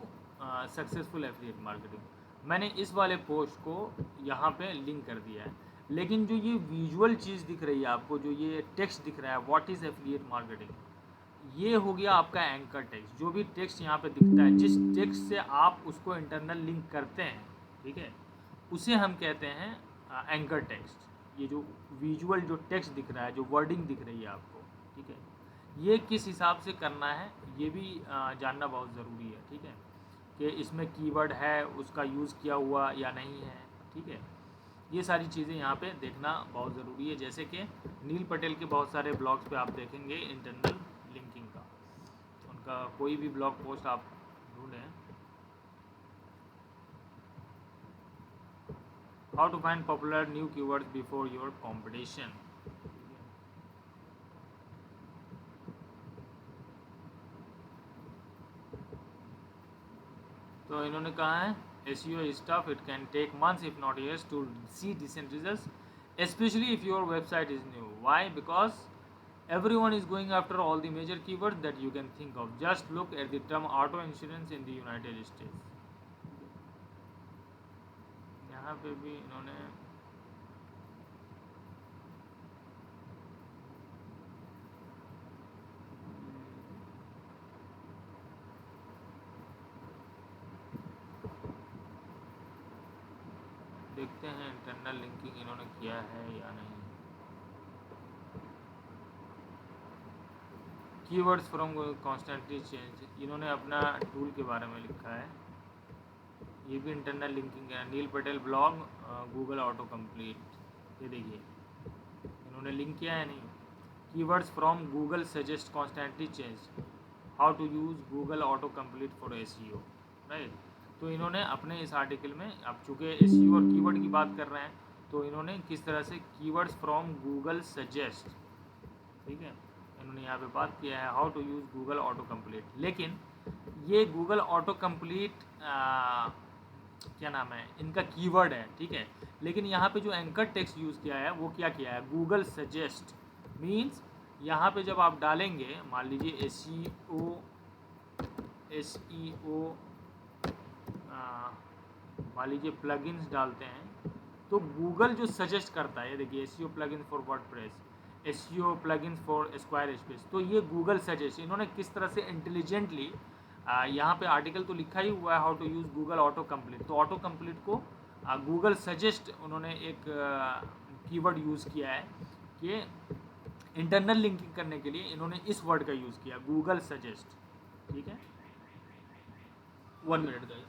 successful affiliate marketing. मैंने इस वाले पोस्ट को यहाँ पे लिंक कर दिया है, लेकिन जो ये विजुअल चीज़ दिख रही है आपको, जो ये टेक्स्ट दिख रहा है व्हाट इज़ एफिलिएट मार्केटिंग, ये हो गया आपका एंकर टेक्स्ट। जो भी टेक्स्ट यहाँ पे दिखता है, जिस टेक्स्ट से आप उसको इंटरनल लिंक करते हैं, ठीक है, उसे हम कहते हैं एंकर टेक्स्ट। ये जो विजुअल जो टेक्स्ट दिख रहा है, जो वर्डिंग दिख रही है आपको, ठीक है, ये किस हिसाब से करना है ये भी जानना बहुत ज़रूरी है, ठीक है, कि इसमें कीवर्ड है उसका यूज़ किया हुआ या नहीं है, ठीक है। ये सारी चीज़ें यहाँ पे देखना बहुत ज़रूरी है। जैसे कि नील पटेल के बहुत सारे ब्लॉग्स पे आप देखेंगे इंटरनल लिंकिंग का, उनका कोई भी ब्लॉग पोस्ट आप ढूंढें, how to find popular new keywords before your competition. तो इन्होंने कहा है SEO is tough, it can take months if not years to see decent results, especially if your website is new. Why? Because everyone is going after all the major keywords that you can think of. Just look at the term auto insurance in the United States. यहाँ पे भी इन्होंने देखते हैं internal linking इन्होंने किया है या नहीं। कीवर्ड्स फ्रॉम कॉन्स्टेंटली चेंज, इन्होंने अपना टूल के बारे में लिखा है, ये भी इंटरनल लिंकिंग है। Neil Patel blog Google auto complete, ये देखिए इन्होंने लिंक किया है नहीं। Keywords from Google suggest constantly change, how to use Google auto complete for SEO, right. तो इन्होंने अपने इस आर्टिकल में, अब चूँकि SEO और कीवर्ड की बात कर रहे हैं, तो इन्होंने किस तरह से कीवर्ड्स फ्रॉम गूगल सजेस्ट, ठीक है, इन्होंने यहाँ पे बात किया है how to use Google auto complete. लेकिन ये गूगल ऑटो कंप्लीट क्या नाम है इनका कीवर्ड है, ठीक है, लेकिन यहाँ पे जो एंकर टेक्स्ट यूज़ किया है वो क्या किया है, गूगल सजेस्ट। मीन्स यहाँ पे जब आप डालेंगे, मान लीजिए SEO मान लीजिए प्लगइन्स डालते हैं, तो गूगल जो सजेस्ट करता है, ये देखिए SEO plugins for WordPress, SEO plugins for square space, तो ये गूगल सजेस्ट। इन्होंने किस तरह से इंटेलिजेंटली, यहाँ पे आर्टिकल तो लिखा ही हुआ है how to use Google auto complete, तो ऑटो कंप्लीट को गूगल सजेस्ट उन्होंने एक कीवर्ड यूज़ किया है कि इंटरनल लिंकिंग करने के लिए इन्होंने इस वर्ड का यूज़ किया, गूगल सजेस्ट। ठीक है, 1 मिनट गाइस।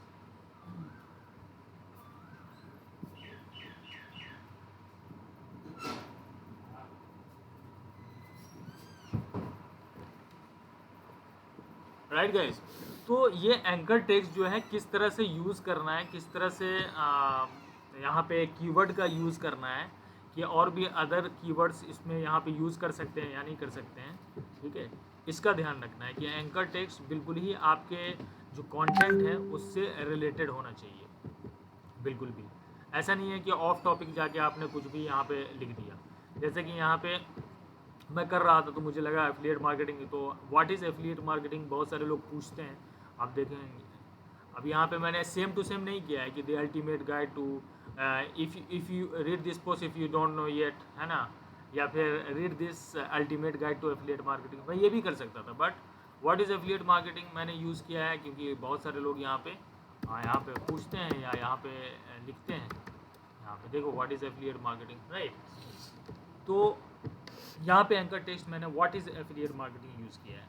राइट गाइस, तो ये एंकर टेक्स्ट जो है किस तरह से यूज़ करना है, किस तरह से यहाँ पे कीवर्ड का यूज़ करना है, कि और भी अदर कीवर्ड्स इसमें यहाँ पे यूज़ कर सकते हैं या नहीं कर सकते हैं। ठीक है, इसका ध्यान रखना है कि एंकर टेक्स्ट बिल्कुल ही आपके जो कंटेंट है उससे रिलेटेड होना चाहिए, बिल्कुल भी ऐसा नहीं है कि ऑफ टॉपिक जाके आपने कुछ भी यहाँ पे लिख दिया। जैसे कि यहाँ पे मैं कर रहा था तो मुझे लगा एफिलिएट मार्केटिंग, तो व्हाट इज़ एफिलिएट मार्केटिंग बहुत सारे लोग पूछते हैं, आप देखेंगे। अब यहाँ पे मैंने सेम टू सेम नहीं किया है कि the ultimate guide to if you read this post if you don't know yet, है ना, या फिर read this ultimate guide to affiliate marketing, मैं ये भी कर सकता था। But what is affiliate marketing मैंने यूज़ किया है क्योंकि बहुत सारे लोग यहाँ पे पूछते हैं या यहाँ पे लिखते हैं। यहाँ पे देखो what is affiliate marketing, right. तो यहाँ पे एंकर टेक्स्ट मैंने what is affiliate marketing use किया है।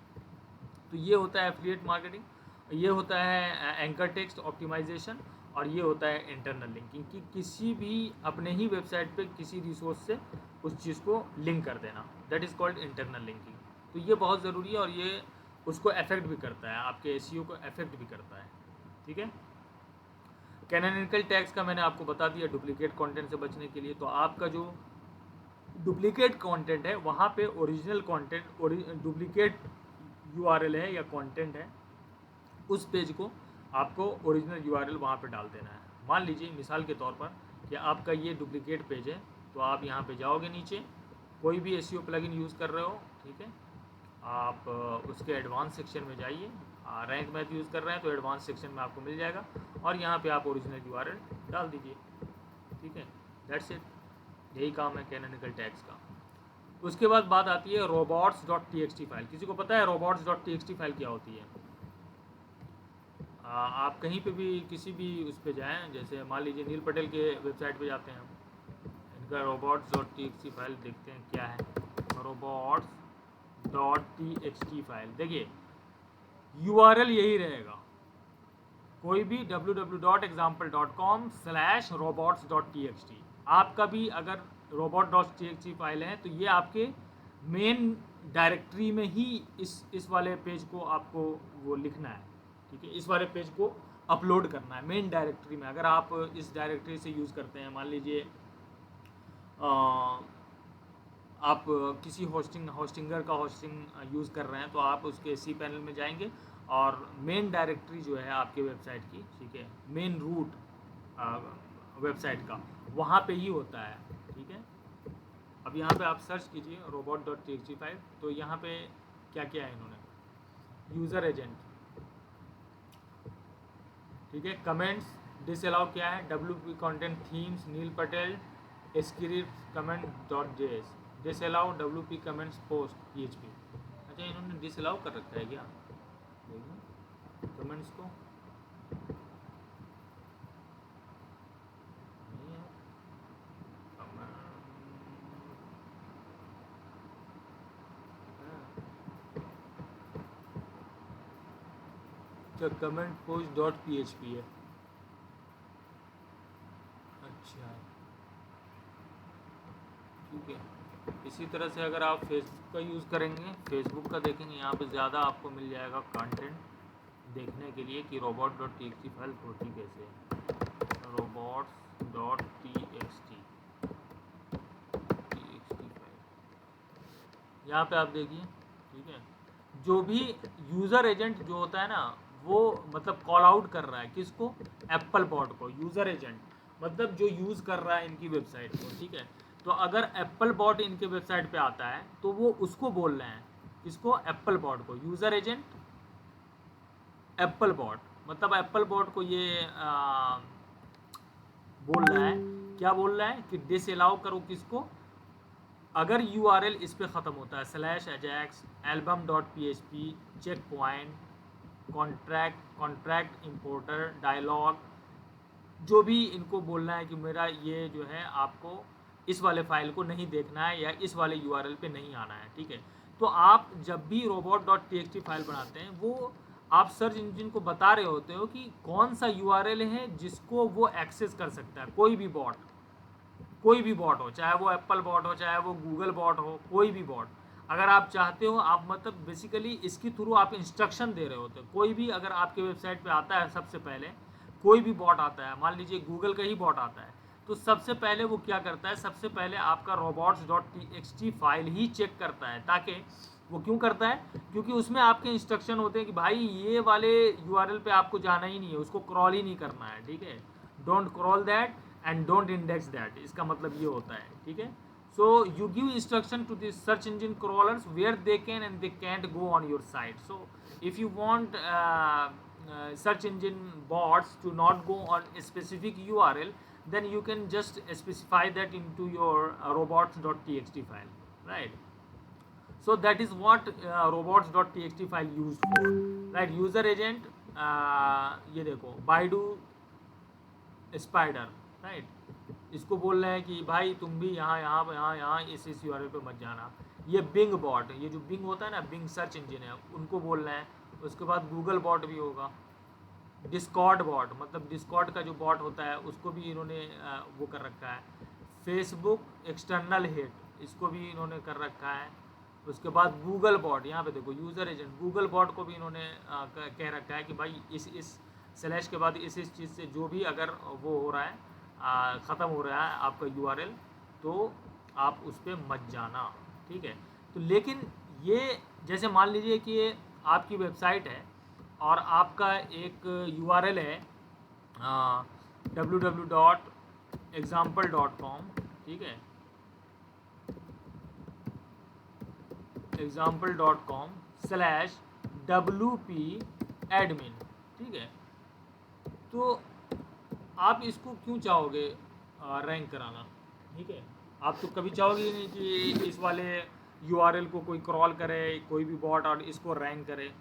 तो ये होता है एफिलिएट मार्केटिंग, ये होता है एंकर टेक्स्ट ऑप्टिमाइजेशन, और ये होता है इंटरनल लिंकिंग, कि किसी भी अपने ही वेबसाइट पे किसी रिसोर्स से उस चीज़ को लिंक कर देना, that is called internal linking. तो ये बहुत ज़रूरी है और ये उसको अफेक्ट भी करता है, आपके एसईओ को अफेक्ट भी करता है। ठीक है, कैनोनिकल टैग्स का मैंने आपको बता दिया डुप्लीकेट कंटेंट से बचने के लिए। तो आपका जो डुप्लीकेट कंटेंट है वहाँ पे ओरिजिनल कंटेंट, डुप्लीकेट यूआरएल है या कंटेंट है, उस पेज को आपको ओरिजिनल यूआरएल वहाँ पे डाल देना है। मान लीजिए मिसाल के तौर पर कि आपका ये डुप्लीकेट पेज है, तो आप यहाँ पे जाओगे नीचे, कोई भी एसईओ प्लगइन यूज़ कर रहे हो, ठीक है, आप उसके एडवांस सेक्शन में जाइए, रैंक मैथ यूज़ कर रहे हैं तो एडवांस सेक्शन में आपको मिल जाएगा, और यहाँ पे आप ओरिजिनल यूआरएल डाल दीजिए। ठीक है, दैट्स इट, यही काम है कैनोनिकल टैग्स का। उसके बाद बात आती है robots.txt फाइल। किसी को पता है robots.txt फाइल क्या होती है? आप कहीं पे भी किसी भी उस पे जाएं, जैसे मान लीजिए नील पटेल के वेबसाइट पे जाते हैं हम, इनका robots.txt फाइल देखते हैं क्या है। robots.txt फाइल देखिए, यूआरएल यही रहेगा, कोई भी www.example.com/robots.txt। आपका भी अगर robot.txt फाइल है तो ये आपके मेन डायरेक्टरी में ही इस वाले पेज को आपको वो लिखना है। ठीक है, इस वाले पेज को अपलोड करना है मेन डायरेक्टरी में। अगर आप इस डायरेक्टरी से यूज़ करते हैं, मान लीजिए आप किसी होस्टिंगर का होस्टिंग यूज़ कर रहे हैं, तो आप उसके सी पैनल में जाएंगे और मेन डायरेक्टरी जो है आपके वेबसाइट की, ठीक है, मेन रूट वेबसाइट का वहाँ पे ही होता है। ठीक है, अब यहाँ पे आप सर्च कीजिए robot.txt फाइल, तो यहाँ पे क्या क्या है इन्होंने, यूज़र एजेंट, ठीक है, कमेंट्स डिसअलाउ क्या है, WP content themes, Neil Patel script कमेंट.js, disallow WP comments post PHP। अच्छा, इन्होंने डिसअलाउ कर रखा है क्या, देखिए कमेंट्स को, नहीं है कमेंट पोस्ट.php है। अच्छा, ठीक है, इसी तरह से अगर आप फेसबुक का यूज़ करेंगे, फेसबुक का देखेंगे, यहाँ पे ज़्यादा आपको मिल जाएगा कंटेंट देखने के लिए कि robot.txt फाइल होती कैसे है। robots.txt फाइल यहाँ पे आप देखिए। ठीक है, जो भी यूज़र एजेंट जो होता है ना, वो मतलब कॉल आउट कर रहा है किसको, एप्पल बॉट को। यूज़र एजेंट मतलब जो यूज़ कर रहा है इनकी वेबसाइट को। ठीक है, तो अगर एप्पल बॉट इनके वेबसाइट पे आता है तो वो उसको बोल रहे हैं, किसको, एप्पल बॉट को। यूज़र एजेंट एप्पल बॉट, मतलब एप्पल बॉट को ये बोल रहा है, क्या बोल रहा है कि डिसअलाउ करो किसको, अगर यूआरएल इस पे ख़त्म होता है /ajax album.php check point contract importer dialog, जो भी इनको बोलना है कि मेरा ये जो है आपको इस वाले फाइल को नहीं देखना है या इस वाले यूआरएल पे नहीं आना है, ठीक है। तो आप जब भी robot.txt फाइल बनाते हैं वो आप सर्च इंजन को बता रहे होते हो कि कौन सा यूआरएल है जिसको वो एक्सेस कर सकता है। कोई भी बॉट हो, चाहे वो एप्पल बॉट हो, चाहे वो गूगल बॉट हो, कोई भी बॉट अगर आप चाहते हो, आप मतलब बेसिकली इसके थ्रू आप इंस्ट्रक्शन दे रहे होते हो। कोई भी अगर आपके वेबसाइट पे आता है, सबसे पहले कोई भी बॉट आता है, मान लीजिए गूगल का ही बॉट आता है, तो सबसे पहले वो क्या करता है, सबसे पहले आपका robots.txt फाइल ही चेक करता है। ताकि वो क्यों करता है, क्योंकि उसमें आपके इंस्ट्रक्शन होते हैं कि भाई ये वाले यूआरएल पे आपको जाना ही नहीं है, उसको क्रॉल ही नहीं करना है, ठीक है। Don't crawl that and don't index that, इसका मतलब ये होता है, ठीक है। So you give instruction to this search engine crawlers where they can and they can't go on your site. So if you want search engine bots to not go on a specific URL, then you can just specify that into your robots.txt file, right? So that is what robots.txt file used for, right? User agent, ये देखो Baidu spider, right, इसको बोल रहे हैं कि भाई तुम भी यहाँ यहाँ यहाँ यहाँ इस यूआरएल पे मत जाना। ये बिंग बॉट, ये जो बिंग होता है ना, बिंग सर्च इंजन है, उनको बोल रहे हैं। उसके बाद गूगल बॉट भी होगा, डिस्कॉर्ड बॉट, मतलब डिस्कॉर्ड का जो बॉट होता है उसको भी इन्होंने वो कर रखा है। फेसबुक एक्सटर्नल हेट, इसको भी इन्होंने कर रखा है। उसके बाद गूगल बॉट, यहाँ पे देखो यूज़र एजेंट, गूगल बॉट को भी इन्होंने कह रखा है कि भाई इस स्लैश के बाद इस चीज़ से जो भी अगर वो हो रहा है, ख़त्म हो रहा है आपका यूआरएल, तो आप उस पर मत जाना, ठीक है। तो लेकिन ये जैसे मान लीजिए कि ये आपकी वेबसाइट है और आपका एक यूआरएल है www.example.com, ठीक है, example.com/wp-admin, ठीक है। तो आप इसको क्यों चाहोगे रैंक कराना, ठीक है। आप तो कभी चाहोगे ही नहीं कि इस वाले यूआरएल को कोई क्रॉल करे, कोई भी बॉट, और इसको रैंक करे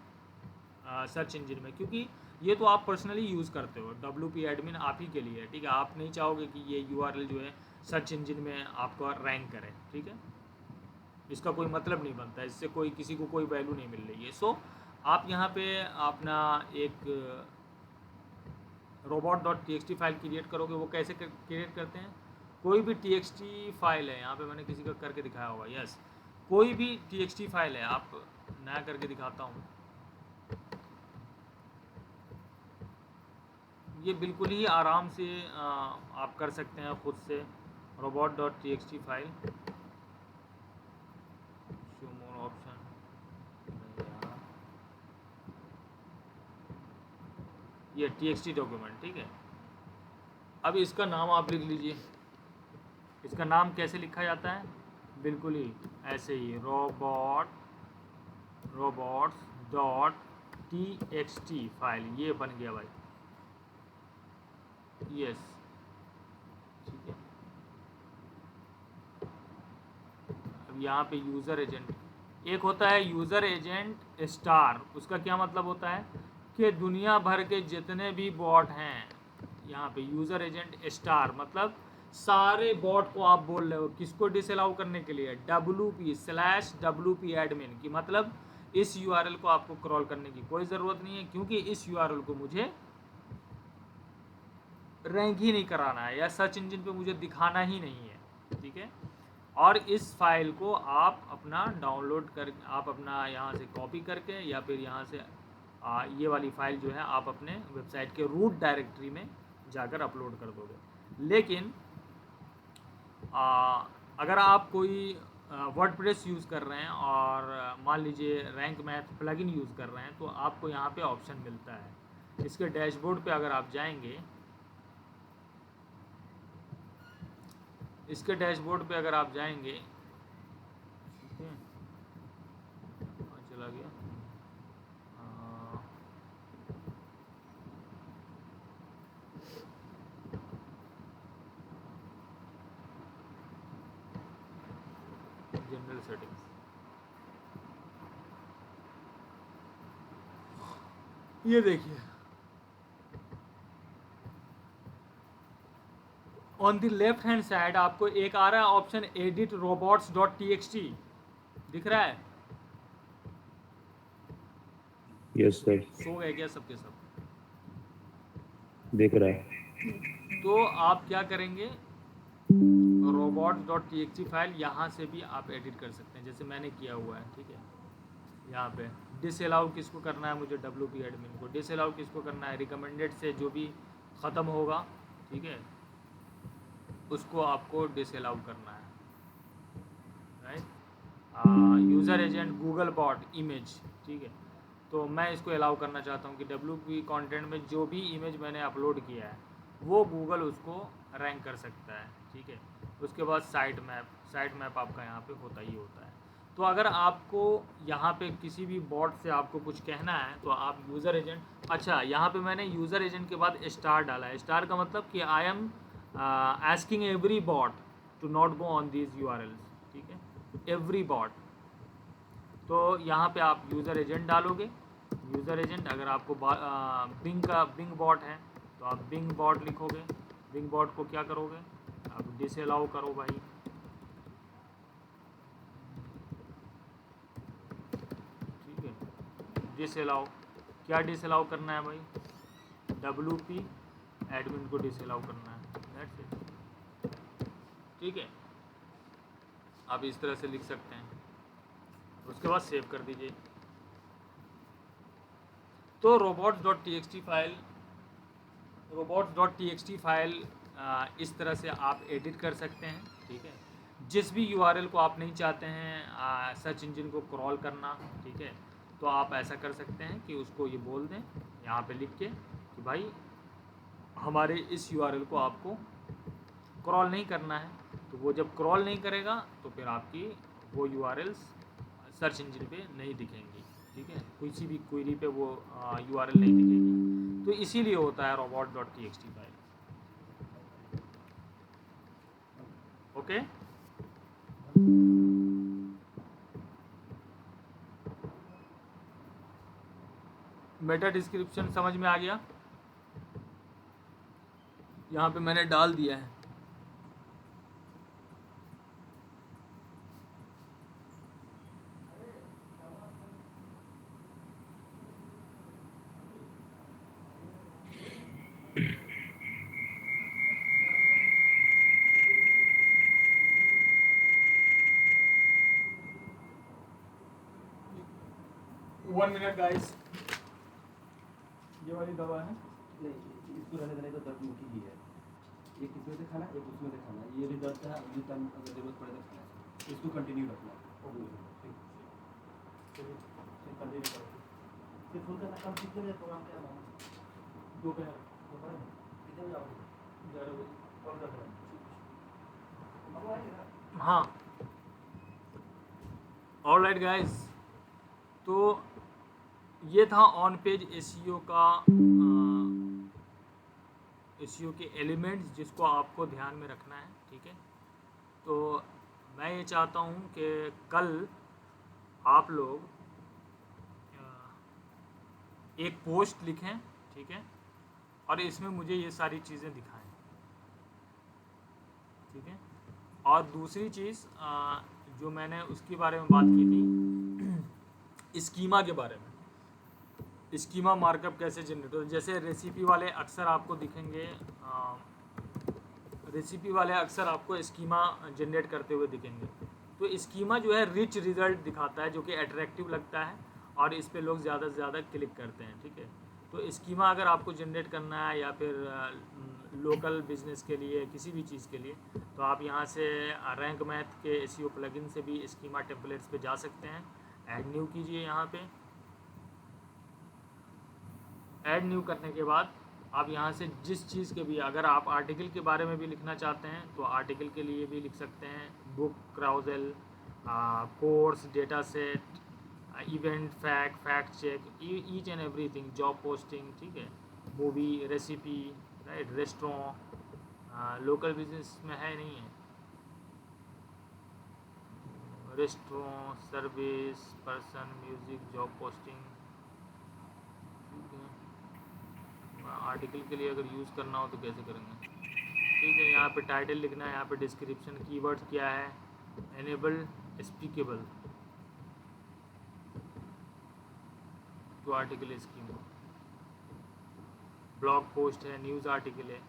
सर्च इंजन में, क्योंकि ये तो आप पर्सनली यूज़ करते हो। WP-admin आप ही के लिए है, ठीक है। आप नहीं चाहोगे कि ये यूआरएल जो है सर्च इंजन में आपको रैंक करे, ठीक है। इसका कोई मतलब नहीं बनता, इससे कोई किसी को कोई वैल्यू नहीं मिल रही है। सो आप यहाँ पे अपना एक robot.txt फाइल क्रिएट करोगे। वो कैसे क्रिएट करते हैं, कोई भी txt फाइल है, यहाँ पे मैंने किसी का करके दिखाया होगा, यस, कोई भी txt फाइल है, आप नया करके दिखाता हूँ। ये बिल्कुल ही आराम से आप कर सकते हैं खुद से। robot.txt फाइल, शो मोर ऑप्शन, ये txt डॉक्यूमेंट, ठीक है। अब इसका नाम आप लिख लीजिए। इसका नाम कैसे लिखा जाता है, बिल्कुल ही ऐसे ही, robots.txt फाइल, ये बन गया भाई, यस, ठीक है। अब यहाँ पे यूज़र एजेंट, एक होता है यूज़र एजेंट स्टार, उसका क्या मतलब होता है कि दुनिया भर के जितने भी बॉट हैं, यहाँ पे यूज़र एजेंट स्टार मतलब सारे बॉट को आप बोल रहे हो किसको डिसअलाउ करने के लिए, WP/WP-admin की, मतलब इस यूआरएल को आपको क्रॉल करने की कोई ज़रूरत नहीं है, क्योंकि इस यूआरएल को मुझे रैंक ही नहीं कराना है या सर्च इंजन पे मुझे दिखाना ही नहीं है, ठीक है। और इस फाइल को आप अपना डाउनलोड कर, आप अपना यहाँ से कॉपी करके या फिर यहाँ से ये वाली फ़ाइल जो है आप अपने वेबसाइट के रूट डायरेक्टरी में जाकर अपलोड कर दोगे। लेकिन अगर आप कोई वर्डप्रेस यूज़ कर रहे हैं और मान लीजिए रैंक मैथ प्लगइन यूज़ कर रहे हैं, तो आपको यहाँ पे ऑप्शन मिलता है। इसके डैशबोर्ड पे अगर आप जाएंगे, इसके डैशबोर्ड पे अगर आप जाएंगे, ठीक है, चला गया, जनरल सेटिंग्स, ये देखिए on the left hand side आपको एक आ रहा है option edit robots dot T x T, दिख रहा है? यस सर, सो गए क्या सबके सब? दिख रहा है। तो आप क्या करेंगे, robots dot T x T file यहाँ से भी आप एडिट कर सकते हैं, जैसे मैंने किया हुआ है। ठीक है, यहाँ पे डिसअलाउ किसको करना है, मुझे डब्ल्यू पी एडमिन को डिसअलाउ किसको करना है, रिकमेंडेड से जो भी ख़त्म होगा, ठीक है, उसको आपको डिसअलाउ करना है, right. User agent Google bot image, ठीक है, तो मैं इसको अलाउ करना चाहता हूँ कि डब्ल्यू पी कॉन्टेंट में जो भी इमेज मैंने अपलोड किया है वो गूगल उसको रैंक कर सकता है। ठीक है, उसके बाद साइट मैप आपका यहाँ पे होता ही होता है। तो अगर आपको यहाँ पे किसी भी बॉट से आपको कुछ कहना है तो आप यूज़र एजेंट, अच्छा यहाँ पे मैंने यूज़र एजेंट के बाद स्टार डाला है। स्टार का मतलब कि I am asking every bot to not go on these URLs, ठीक है, एवरी बॉट। तो यहाँ पे आप यूज़र एजेंट डालोगे। यूज़र एजेंट अगर आपको बिंग बॉट है तो आप बिंग बॉट लिखोगे। बिंग बॉट को क्या करोगे, आप डिसअलाउ करो भाई, ठीक है, डिसअलाउ। क्या डिसअलाउ करना है भाई, डब्ल्यू पी एडमिन को डिसअलाउ करना है, दैट्स इट। ठीक है, आप इस तरह से लिख सकते हैं, उसके बाद सेव कर दीजिए। तो robots.txt फाइल इस तरह से आप एडिट कर सकते हैं। ठीक है, जिस भी यूआरएल को आप नहीं चाहते हैं सर्च इंजन को क्रॉल करना, ठीक है, तो आप ऐसा कर सकते हैं कि उसको ये बोल दें यहाँ पे लिख के कि भाई हमारे इस यूआरएल को आपको क्रॉल नहीं करना है। तो वो जब क्रॉल नहीं करेगा तो फिर आपकी वो यूआरएल्स सर्च इंजन पे नहीं दिखेंगी। ठीक है, किसी भी क्वेरी पे वो यूआरएल नहीं दिखेगी। तो इसीलिए होता है robot.txt file. Okay, Meta description समझ में आ गया? यहाँ पे मैंने डाल दिया है। वन मिनट गाइस, ये वाली दवा है नहीं, इसको रहने देने तो दर्द मुक्ति ही है। एक इसमें से खाना, एक उसमें से खाना। ये भी दर्द है, अगली टाइम अगर जरूरत पड़े तो खाना है। इसको कंटिन्यू रखना। कंटिन्यू करो। फिर फुल करना कब कितने बजे प्रोग्राम क्या है? दोपहर कितने बजे आओगे? 11 बजे। कॉल कर देना। हाँ, ऑलराइट गाइस, तो ये था ऑन पेज एसईओ का एसईओ के एलिमेंट्स जिसको आपको ध्यान में रखना है। ठीक है, तो मैं ये चाहता हूँ कि कल आप लोग एक पोस्ट लिखें, ठीक है, और इसमें मुझे ये सारी चीज़ें दिखाएं। ठीक है, और दूसरी चीज़ जो मैंने उसके बारे में बात की थी, स्कीमा के बारे में, स्कीमा मार्कअप कैसे जनरेट हो। जैसे रेसिपी वाले अक्सर आपको दिखेंगे, रेसिपी वाले अक्सर आपको स्कीमा जनरेट करते हुए दिखेंगे। तो स्कीमा जो है रिच रिज़ल्ट दिखाता है, जो कि अट्रैक्टिव लगता है और इस पे लोग ज़्यादा से ज़्यादा क्लिक करते हैं। ठीक है, तो स्कीमा अगर आपको जनरेट करना है या फिर लोकल बिजनेस के लिए, किसी भी चीज़ के लिए, तो आप यहाँ से रैंक मैथ के एसईओ प्लगइन से भी स्कीमा टेम्पलेट्स पे जा सकते हैं। ऐड न्यू कीजिए। यहाँ पे ऐड न्यू करने के बाद आप यहाँ से जिस चीज़ के भी, अगर आप आर्टिकल के बारे में भी लिखना चाहते हैं तो आर्टिकल के लिए भी लिख सकते हैं, book, carousel, course, data set, event, fact check, each and everything, job posting, ठीक है, movie, recipe, right, restaurant, local business में है नहीं है, restaurant, service, person, music, job posting. ठीक है, आर्टिकल के लिए अगर यूज़ करना हो तो कैसे करेंगे? ठीक है। यहाँ पे टाइटल लिखना है, यहाँ पे डिस्क्रिप्शन, कीवर्ड्स क्या है, enable speakable to article schema, blog post है, न्यूज़ आर्टिकल है।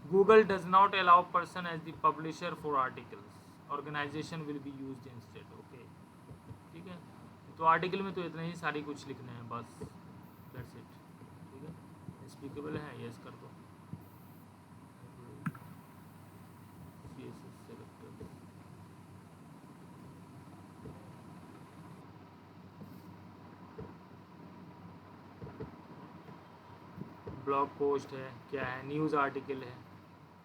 Google does not allow person as the publisher for articles, organisation will be used instead. Okay, ठीक है। तो आर्टिकल में तो इतना ही सारी कुछ लिखना है बस, दैट्स इट। ठीक है, स्पीकेबल है, यस कर दो। CSS सेलेक्टर, ब्लॉग पोस्ट है, क्या है, न्यूज़ आर्टिकल है,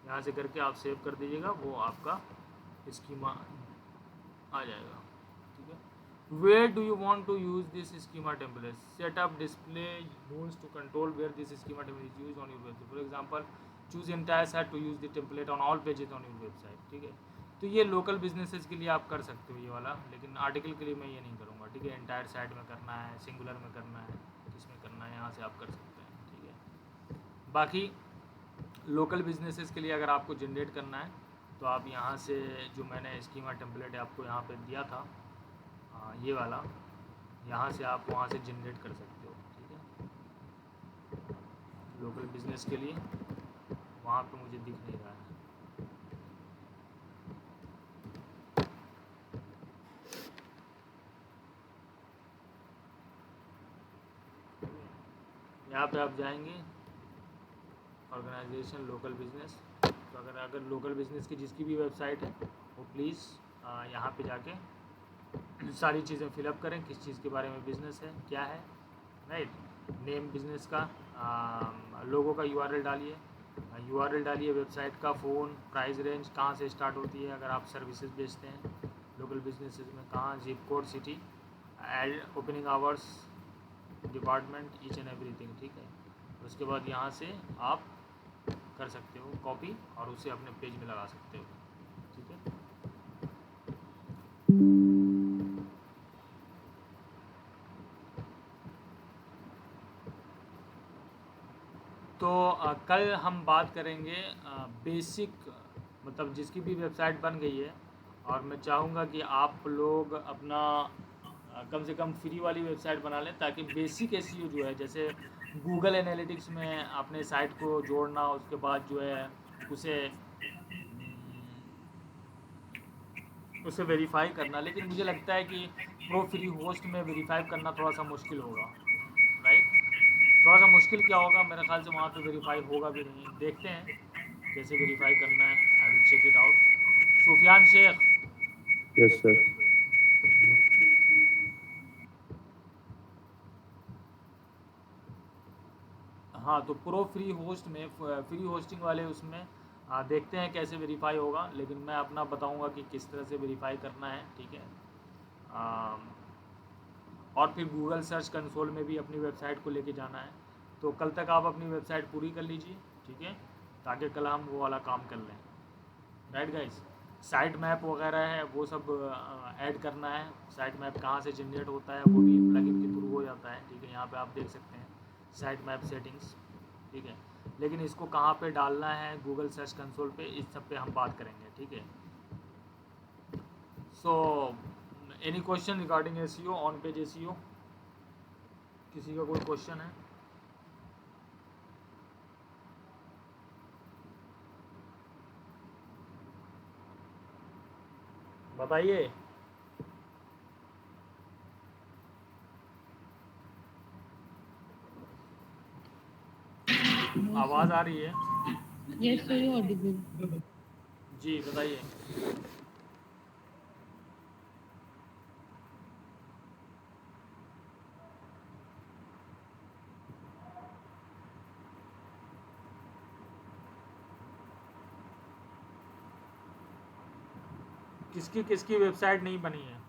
यहाँ से करके आप सेव कर दीजिएगा, वो आपका स्कीमा आ जाएगा। ठीक है। Where do you want to use this schema template, set up display rules to control where this schema template is use on your website. For example choose entire site to use the template on all pages on your website. ठीक है। तो ये local businesses के लिए आप कर सकते हो ये वाला, लेकिन आर्टिकल के लिए मैं ये नहीं करूँगा। ठीक है, एंटायर साइट में करना है, सिंगुलर में करना है, किसमें करना है, यहाँ से आप कर सकते हैं। ठीक है। बाकी लोकल बिजनेसेस के लिए अगर आपको जनरेट करना है तो आप यहाँ से जो मैंने स्कीमा टेम्पलेट आपको यहाँ पे दिया था, ये वाला, यहाँ से आप वहाँ से जनरेट कर सकते हो। ठीक है, लोकल बिजनेस के लिए वहाँ पे मुझे दिख नहीं रहा है। यहाँ पे आप जाएंगे ऑर्गेनाइजेशन लोकल बिजनेस, तो अगर लोकल बिजनेस की जिसकी भी वेबसाइट है वो प्लीज़ यहाँ पे जाके सारी चीज़ें फिलअप करें, किस चीज़ के बारे में बिज़नेस है, क्या है, राइट। नेम बिज़नेस का, लोगो का URL डालिए, URL डालिए, वेबसाइट का, फ़ोन, प्राइस रेंज कहाँ से स्टार्ट होती है अगर आप सर्विसेज बेचते हैं लोकल बिजनेसेस में, कहाँ, zip code, city, opening hours, department, each and everything. ठीक है। उसके बाद यहाँ से आप कर सकते हो कॉपी और उसे अपने पेज में लगा सकते हो। ठीक है। तो कल हम बात करेंगे बेसिक, मतलब जिसकी भी वेबसाइट बन गई है, और मैं चाहूँगा कि आप लोग अपना कम से कम फ्री वाली वेबसाइट बना लें, ताकि बेसिक एसईओ जो है, जैसे गूगल एनालिटिक्स में अपने साइट को जोड़ना, उसके बाद जो है उसे वेरीफाई करना। लेकिन मुझे लगता है कि प्रो फ्री होस्ट में वेरीफाई करना थोड़ा सा मुश्किल होगा, राइट। थोड़ा सा मुश्किल क्या होगा, मेरे ख्याल से वहाँ पे वेरीफाई होगा भी नहीं। देखते हैं कैसे वेरीफाई करना है, I will check it out. Sufiyan Shaikh, yes sir. हाँ, तो प्रो फ्री होस्ट में, फ्री होस्टिंग वाले उसमें देखते हैं कैसे वेरीफाई होगा, लेकिन मैं अपना बताऊंगा कि किस तरह से वेरीफाई करना है। ठीक है। और फिर गूगल सर्च कंसोल में भी अपनी वेबसाइट को लेके जाना है। तो कल तक आप अपनी वेबसाइट पूरी कर लीजिए, ठीक है, ताकि कल हम वो वाला काम कर लें, राइट गाइस। साइट मैप वगैरह है वो सब ऐड करना है। साइट मैप कहाँ से जनरेट होता है वो भी प्लगइन के थ्रू हो जाता है। ठीक है, यहाँ पे आप देख सकते हैं साइट मैप सेटिंग्स। ठीक है, लेकिन इसको कहाँ पे डालना है गूगल सर्च कंसोल पे, इस सब पे हम बात करेंगे। ठीक है। So any question regarding SEO, on page SEO, किसी का कोई क्वेश्चन है? बताइए। आवाज़ आ रही है? Yes, sir, you're audible. जी बताइए। किसकी किसकी वेबसाइट नहीं बनी है?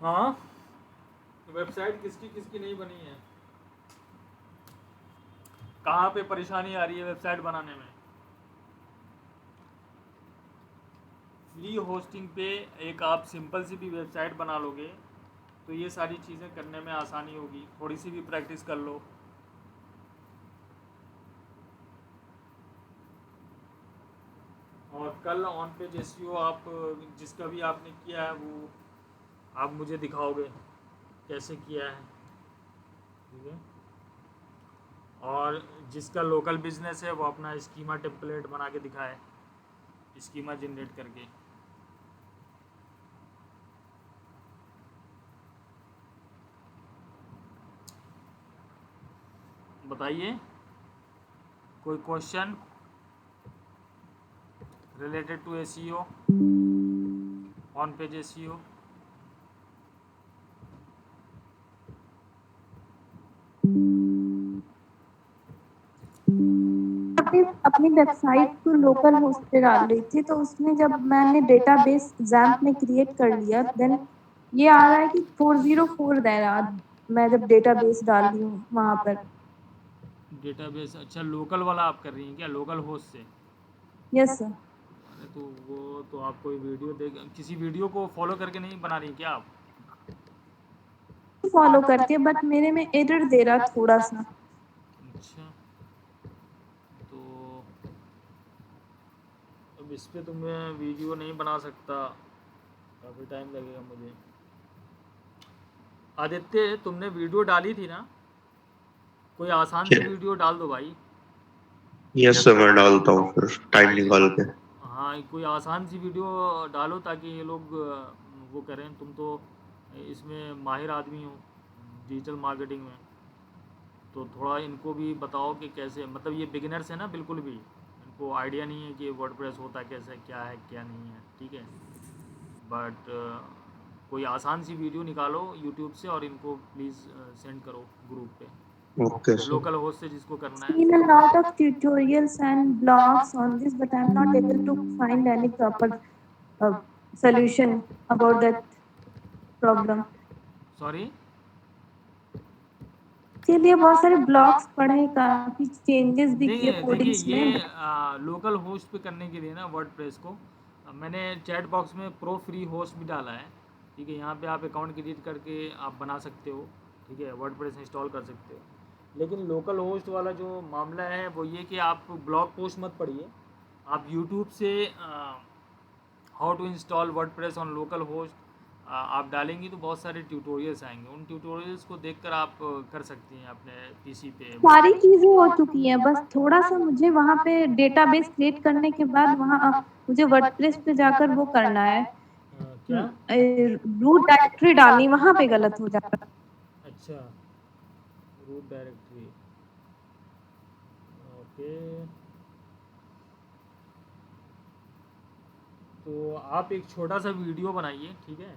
हाँ, वेबसाइट किसकी किसकी नहीं बनी है? कहाँ पे परेशानी आ रही है वेबसाइट बनाने में? फ्री होस्टिंग पे एक आप सिंपल सी भी वेबसाइट बना लोगे, तो ये सारी चीज़ें करने में आसानी होगी, थोड़ी सी भी प्रैक्टिस कर लो। और कल ऑन पेज एसईओ आप जिसका भी आपने किया है वो आप मुझे दिखाओगे कैसे किया है, ठीक है। और जिसका लोकल बिजनेस है वो अपना स्कीमा टेम्पलेट बना के दिखाए, स्कीमा जनरेट करके। बताइए कोई question related to SEO, on page SEO? अपनी अपनी वेबसाइट को लोकल होस्ट पे डाल रही थी, तो उसमें जब मैंने डेटाबेस XAMPP में क्रिएट कर लिया, देन ये आ रहा है कि 404 दे रहा, मैं जब डेटाबेस डाल रही हूँ वहाँ पर। डेटाबेस, अच्छा लोकल वाला आप कर रही हैं क्या, लोकल होस्ट से? Yes sir. अरे तो वो तो आप कोई वीडियो देख, किसी वीडियो को फॉलो करके नहीं बना रही क्या आप? फॉलो करके, बट मेरे में एरर दे रहा थोड़ा सा। अच्छा, तो अब इस पे तो मैं वीडियो नहीं बना सकता, काफ़ी टाइम लगेगा मुझे। आदित्य तुमने वीडियो डाली थी ना, कोई आसान सी वीडियो डाल दो भाई। यस सर, मैं डालता हूँ फिर टाइम निकाल के। हाँ कोई आसान सी वीडियो डालो ताकि ये लोग वो करें। तुम तो इसमें माहिर आदमी हो डिजिटल मार्केटिंग में, तो थोड़ा इनको भी बताओ कि कैसे, मतलब ये बिगिनर्स है ना, बिल्कुल भी इनको आइडिया नहीं है कि वर्डप्रेस होता कैसे, क्या है क्या नहीं है, ठीक है। बट कोई आसान सी वीडियो निकालो यूट्यूब से और इनको प्लीज़ सेंड करो ग्रुप पे, ओके सर। लोकल होस्ट से जिसको करना Seen है। a lot of tutorials and blogs on this, but I'm not able to find any proper uh, solution about that problem. Sorry, के लिए बहुत सारे ब्लॉग्स पढ़े, काफी चेंजेस भी किए देखिए देखिए कोडिंग्स में। ये लोकल होस्ट पे करने के लिए ना वर्डप्रेस को मैंने चैट बॉक्स में प्रो फ्री होस्ट भी डाला है, ठीक है। यहाँ पे आप अकाउंट क्रिएट करके आप बना सकते हो, ठीक है, वर्डप्रेस इंस्टॉल कर सकते हो। लेकिन लोकल होस्ट वाला जो मामला है वो ये कि आप ब्लॉग पोस्ट मत पढ़िए, आप यूट्यूब से how to install WordPress on local host आप डालेंगी तो बहुत सारे ट्यूटोरियल्स आएंगे, उन ट्यूटोरियल्स को देखकर आप कर सकती हैं अपने पीसी पे। सारी चीजें हो चुकी हैं, बस थोड़ा सा मुझे वहाँ पे डेटाबेस क्रिएट करने के बाद वहाँ मुझे वर्डप्रेस पे जाकर वो करना है, क्या? रूट डायरेक्टरी डालनी, वहाँ पे गलत हो जाता है। अच्छा, रूट डायरेक्टरी, ओके। तो आप एक छोटा सा वीडियो बनाइए, ठीक है,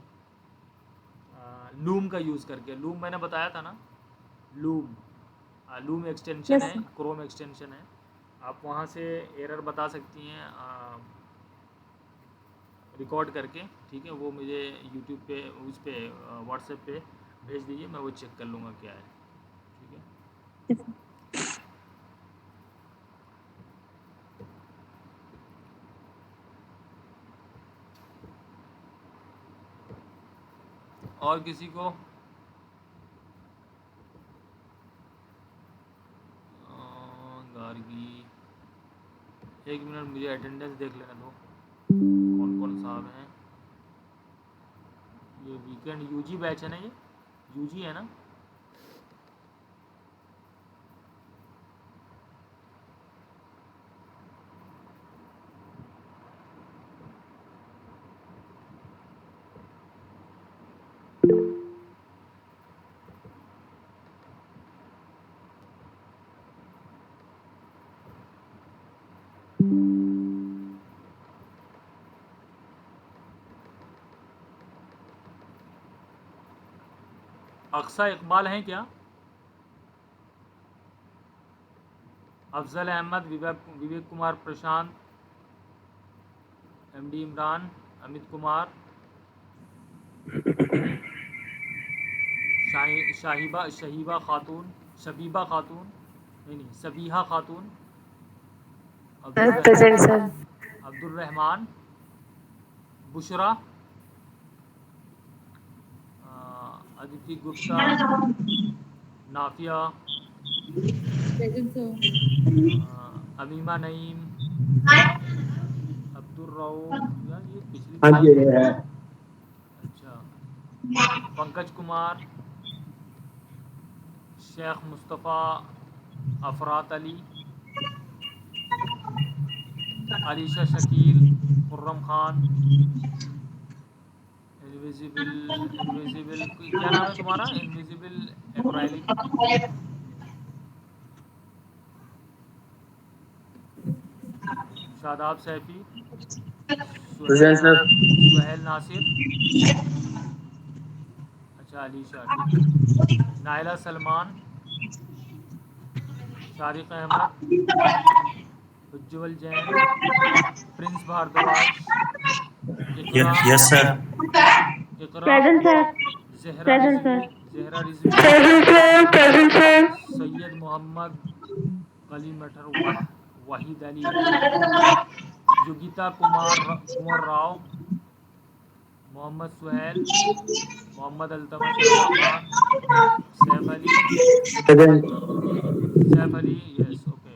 लूम का यूज़ करके। लूम मैंने बताया था ना, लूम, लूम एक्सटेंशन यस है, क्रोम एक्सटेंशन है। आप वहाँ से एरर बता सकती हैं रिकॉर्ड करके, ठीक है। वो मुझे यूट्यूब पे, उस पे व्हाट्सएप पे भेज दीजिए, मैं वो चेक कर लूँगा क्या है, ठीक है। और किसी को गार्गी, एक मिनट मुझे अटेंडेंस देख लेने दो, कौन कौन साहब हैं। ये वीकेंड यूजी बैच है ना, ये यूजी है ना? अक्सा इकबाल हैं क्या? अफजल अहमद, विवेक कुमार, प्रशांत, एमडी इमरान, अमित कुमार, शहीबा खातून, शबीबा खातून, नहीं Sabiha Khatoon, present sir. Abdul Rahman, Bushra, Aditi Gupta, Nafiya, Present, sir. Amima Naeem, Abdul Rauf, यार ये पिछली हाँ जी तारीख है। अच्छा, पंकज कुमार, शेख मुस्तफ़ा, अफरात अली, अलीशा शकील, खुर्रम खान, इनविजिबल इनविजिबल क्या नाम है तुम्हारा? Invisible acrylic, Shadab Saifi, present sir. Suhail Nasir, अच्छा अलीशा, ठीक है, Naila Salman, Shariq Ahmad, Ujjwal Jain, Prince Bhardwaj, Iqra, yes sir. Iqra, Present, sir. Zahra Present, Rizvi, sir. Zahra Rizvi, Present, sir. Syed Mohammad, Kali Matar, Wahid Ali, Yogita Kunwar Rao, Mohammad Suhail, Mohammad Altamash Raza Khan, Saif Ali, yes okay,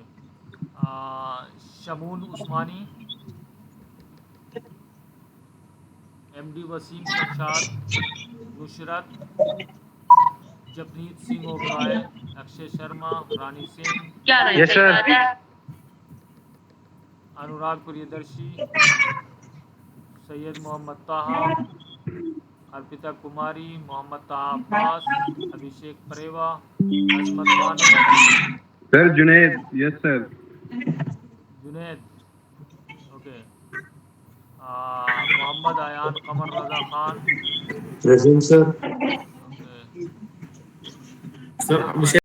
Shamoon Usmani, MD Waseem Shamshad, Nusrat, Japneet Singh Oberoi, Akshay Sharma, Rani Singh, yes sir. Anurag Priyadarshi, Syed Mohammad Taha, Arpita Kumari, Mohammad Taha Abbas, Abhishek Pareva, Azmat Bano, sir Junaid. Yes sir. Junaid, okay, Mohammad Ayan Qamar Raza Khan, present sir. Okay, sir Ahmad